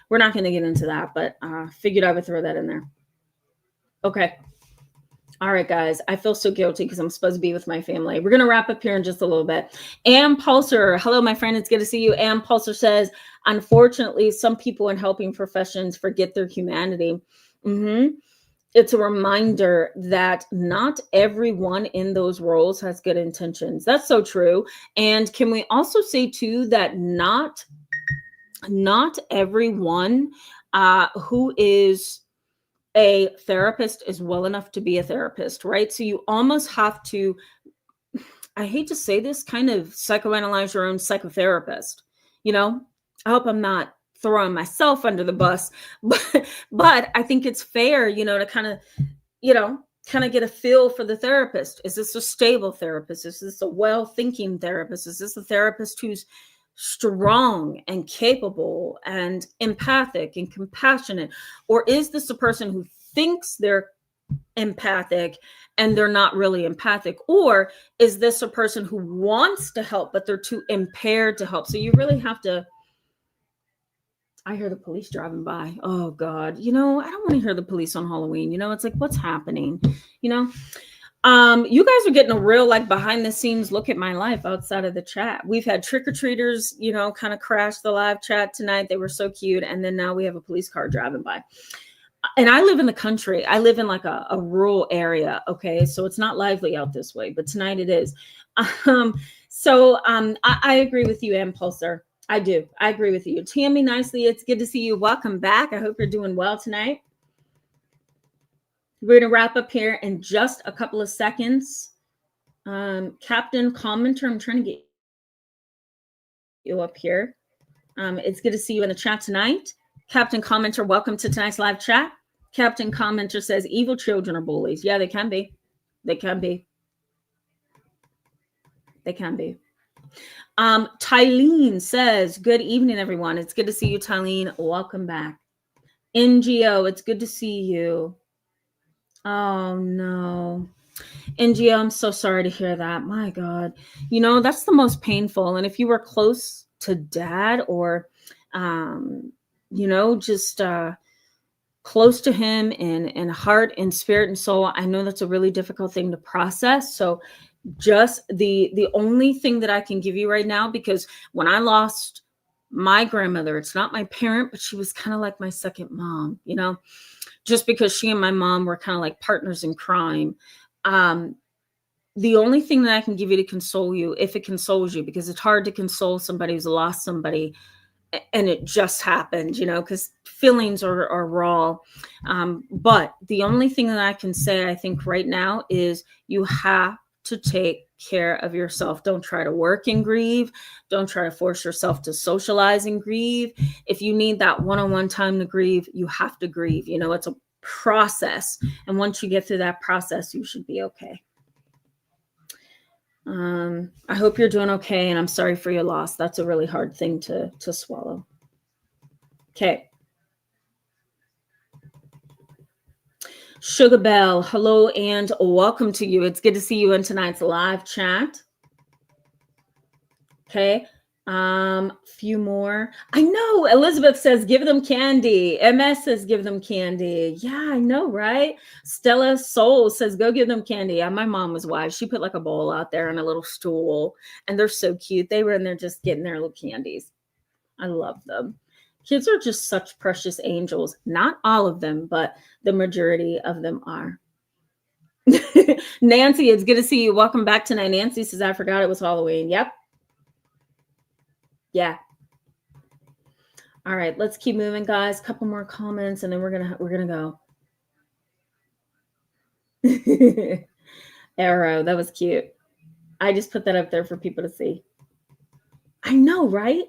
We're not going to get into that, but figured I would throw that in there. Okay. All right, guys. I feel so guilty because I'm supposed to be with my family. We're going to wrap up here in just a little bit. Am Pulsar. Hello, my friend. It's good to see you. Am Pulsar says, unfortunately, some people in helping professions forget their humanity. It's a reminder that not everyone in those roles has good intentions. That's so true. And can we also say too that not everyone who is a therapist is well enough to be a therapist, right? So you almost have to, I hate to say this, kind of psychoanalyze your own psychotherapist. I hope I'm not throwing myself under the bus, but I think it's fair, to kind of get a feel for the therapist. Is this a stable therapist? Is this a well-thinking therapist? Is this a therapist who's strong and capable and empathic and compassionate? Or is this a person who thinks they're empathic and they're not really empathic? Or is this a person who wants to help, but they're too impaired to help? So you really have to, I hear the police driving by. Oh God, I don't want to hear the police on Halloween. It's like, what's happening? You guys are getting a real behind the scenes look at my life outside of the chat. We've had trick-or-treaters, kind of crash the live chat tonight. They were so cute. And then now we have a police car driving by. And I live in the country. I live in a rural area. Okay. So it's not lively out this way, but tonight it is. I agree with you, Am Pulsar. I do. I agree with you. Tammy Nicely, it's good to see you. Welcome back. I hope you're doing well tonight. We're going to wrap up here in just a couple of seconds. Captain Commenter, I'm trying to get you up here. It's good to see you in the chat tonight. Captain Commenter, welcome to tonight's live chat. Captain Commenter says, evil children are bullies. Yeah, they can be. They can be. They can be. Tylene says, good evening, everyone. It's good to see you, Tylene. Welcome back. NGO, it's good to see you. Oh, no. NGO, I'm so sorry to hear that. My God. You know, that's the most painful. And if you were close to dad or, you know, just close to him in heart and spirit and soul, I know that's a really difficult thing to process. So just the only thing that I can give you right now, because when I lost my grandmother, it's not my parent, but she was kind of like my second mom, you know, just because she and my mom were kind of like partners in crime. The only thing that I can give you to console you, if it consoles you, because it's hard to console somebody who's lost somebody and it just happened, you know, because feelings are raw. But the only thing that I can say, I think right now, is you have to take care of yourself. Don't try to work and grieve. Don't try to force yourself to socialize and grieve. If you need that one-on-one time to grieve, you have to grieve. You know, it's a process. And once you get through that process, you should be okay. I hope you're doing okay, and I'm sorry for your loss. That's a really hard thing to swallow. Okay. Sugar Bell, hello and welcome to you. It's good to see you in tonight's live chat. Okay. Few more. I know Elizabeth says give them candy. MS says give them candy. Yeah, I know, right? Stella Soul says go give them candy. Yeah, my mom was wise. She put like a bowl out there and a little stool, and they're so cute. They were in there just getting their little candies. I love them. Kids are just such precious angels. Not all of them, but the majority of them are. Nancy, it's good to see you. Welcome back tonight. Nancy says, I forgot it was Halloween. Yep. Yeah. All right, let's keep moving, guys. Couple more comments, and then we're gonna go. Arrow, that was cute. I just put that up there for people to see. I know, right?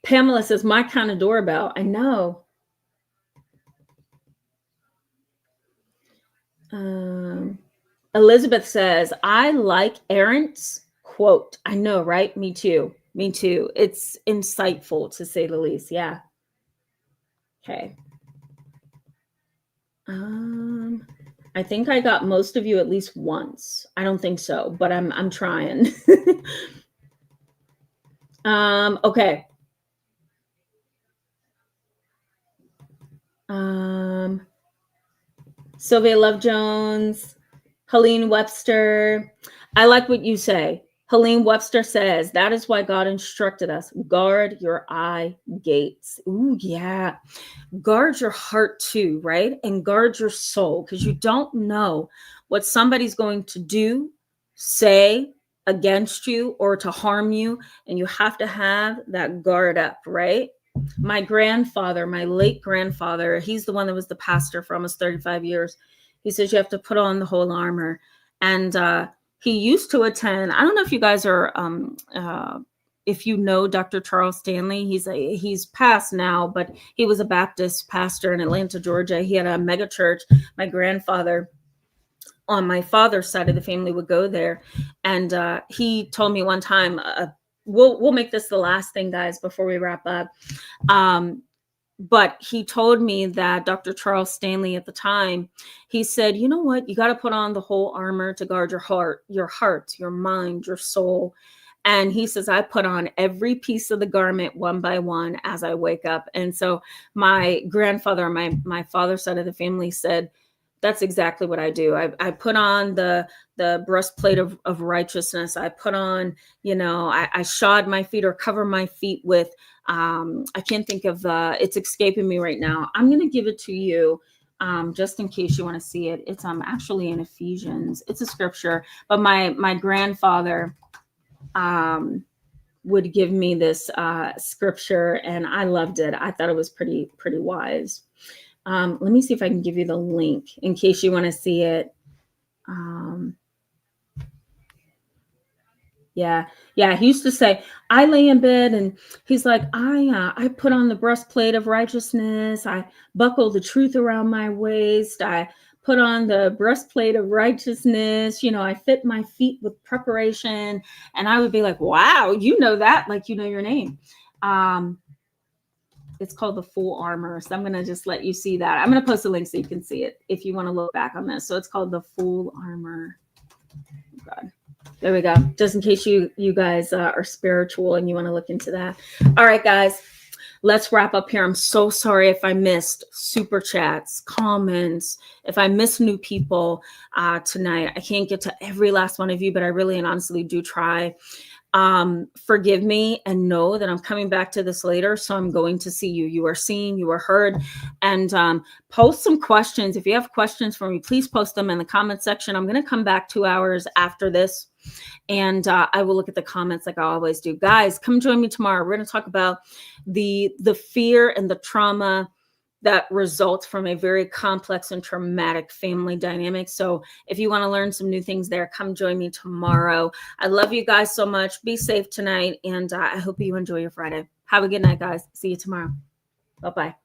Pamela says, my kind of doorbell. I know. Elizabeth says, I like Arendt's quote. I know, right? Me too. Me too. It's insightful, to say the least. Yeah. Okay. I think I got most of you at least once. I don't think so, but I'm trying. Okay. Sylvia Love Jones, Helene Webster. I like what you say. Helene Webster says, that is why God instructed us, guard your eye gates. Ooh, yeah. Guard your heart too, right? And guard your soul, because you don't know what somebody's going to do, say against you, or to harm you. And you have to have that guard up, right? My grandfather, my late grandfather, he's the one that was the pastor for almost 35 years. He says you have to put on the whole armor. And he used to attend, I don't know if you guys are, if you know Dr. Charles Stanley, he's passed now, but he was a Baptist pastor in Atlanta, Georgia. He had a mega church. My grandfather on my father's side of the family would go there. And he told me one time, we'll make this the last thing, guys, before we wrap up. But he told me that Dr. Charles Stanley at the time, he said, you know what? You got to put on the whole armor to guard your heart, your mind, your soul. And he says, I put on every piece of the garment one by one as I wake up. And so my grandfather, my father's side of the family said, that's exactly what I do. I put on the breastplate of righteousness. I put on, I shod my feet or cover my feet with, I can't think of it's escaping me right now. I'm going to give it to you just in case you want to see it. It's actually in Ephesians. It's a scripture, but my grandfather would give me this scripture, and I loved it. I thought it was pretty wise. Let me see if I can give you the link in case you want to see it. Yeah. He used to say, I lay in bed, and he's like, I put on the breastplate of righteousness. I buckle the truth around my waist. I put on the breastplate of righteousness. I fit my feet with preparation. And I would be like, wow, you know that, like, you know your name. It's called the full armor. So I'm going to just let you see that. I'm going to post a link so you can see it if you want to look back on this. So it's called the full armor. Oh God. There we go. Just in case you guys are spiritual and you want to look into that. All right, guys, let's wrap up here. I'm so sorry if I missed super chats, comments, if I missed new people tonight. I can't get to every last one of you, but I really and honestly do try. Forgive me and know that I'm coming back to this later. So I'm going to see you. You are seen, you are heard, and post some questions. If you have questions for me, please post them in the comment section. I'm going to come back 2 hours after this, and I will look at the comments like I always do. Guys, come join me tomorrow. We're going to talk about the fear and the trauma that results from a very complex and traumatic family dynamic. So if you want to learn some new things there, come join me tomorrow. I love you guys so much. Be safe tonight, and I hope you enjoy your Friday. Have a good night, guys. See you tomorrow. Bye-bye.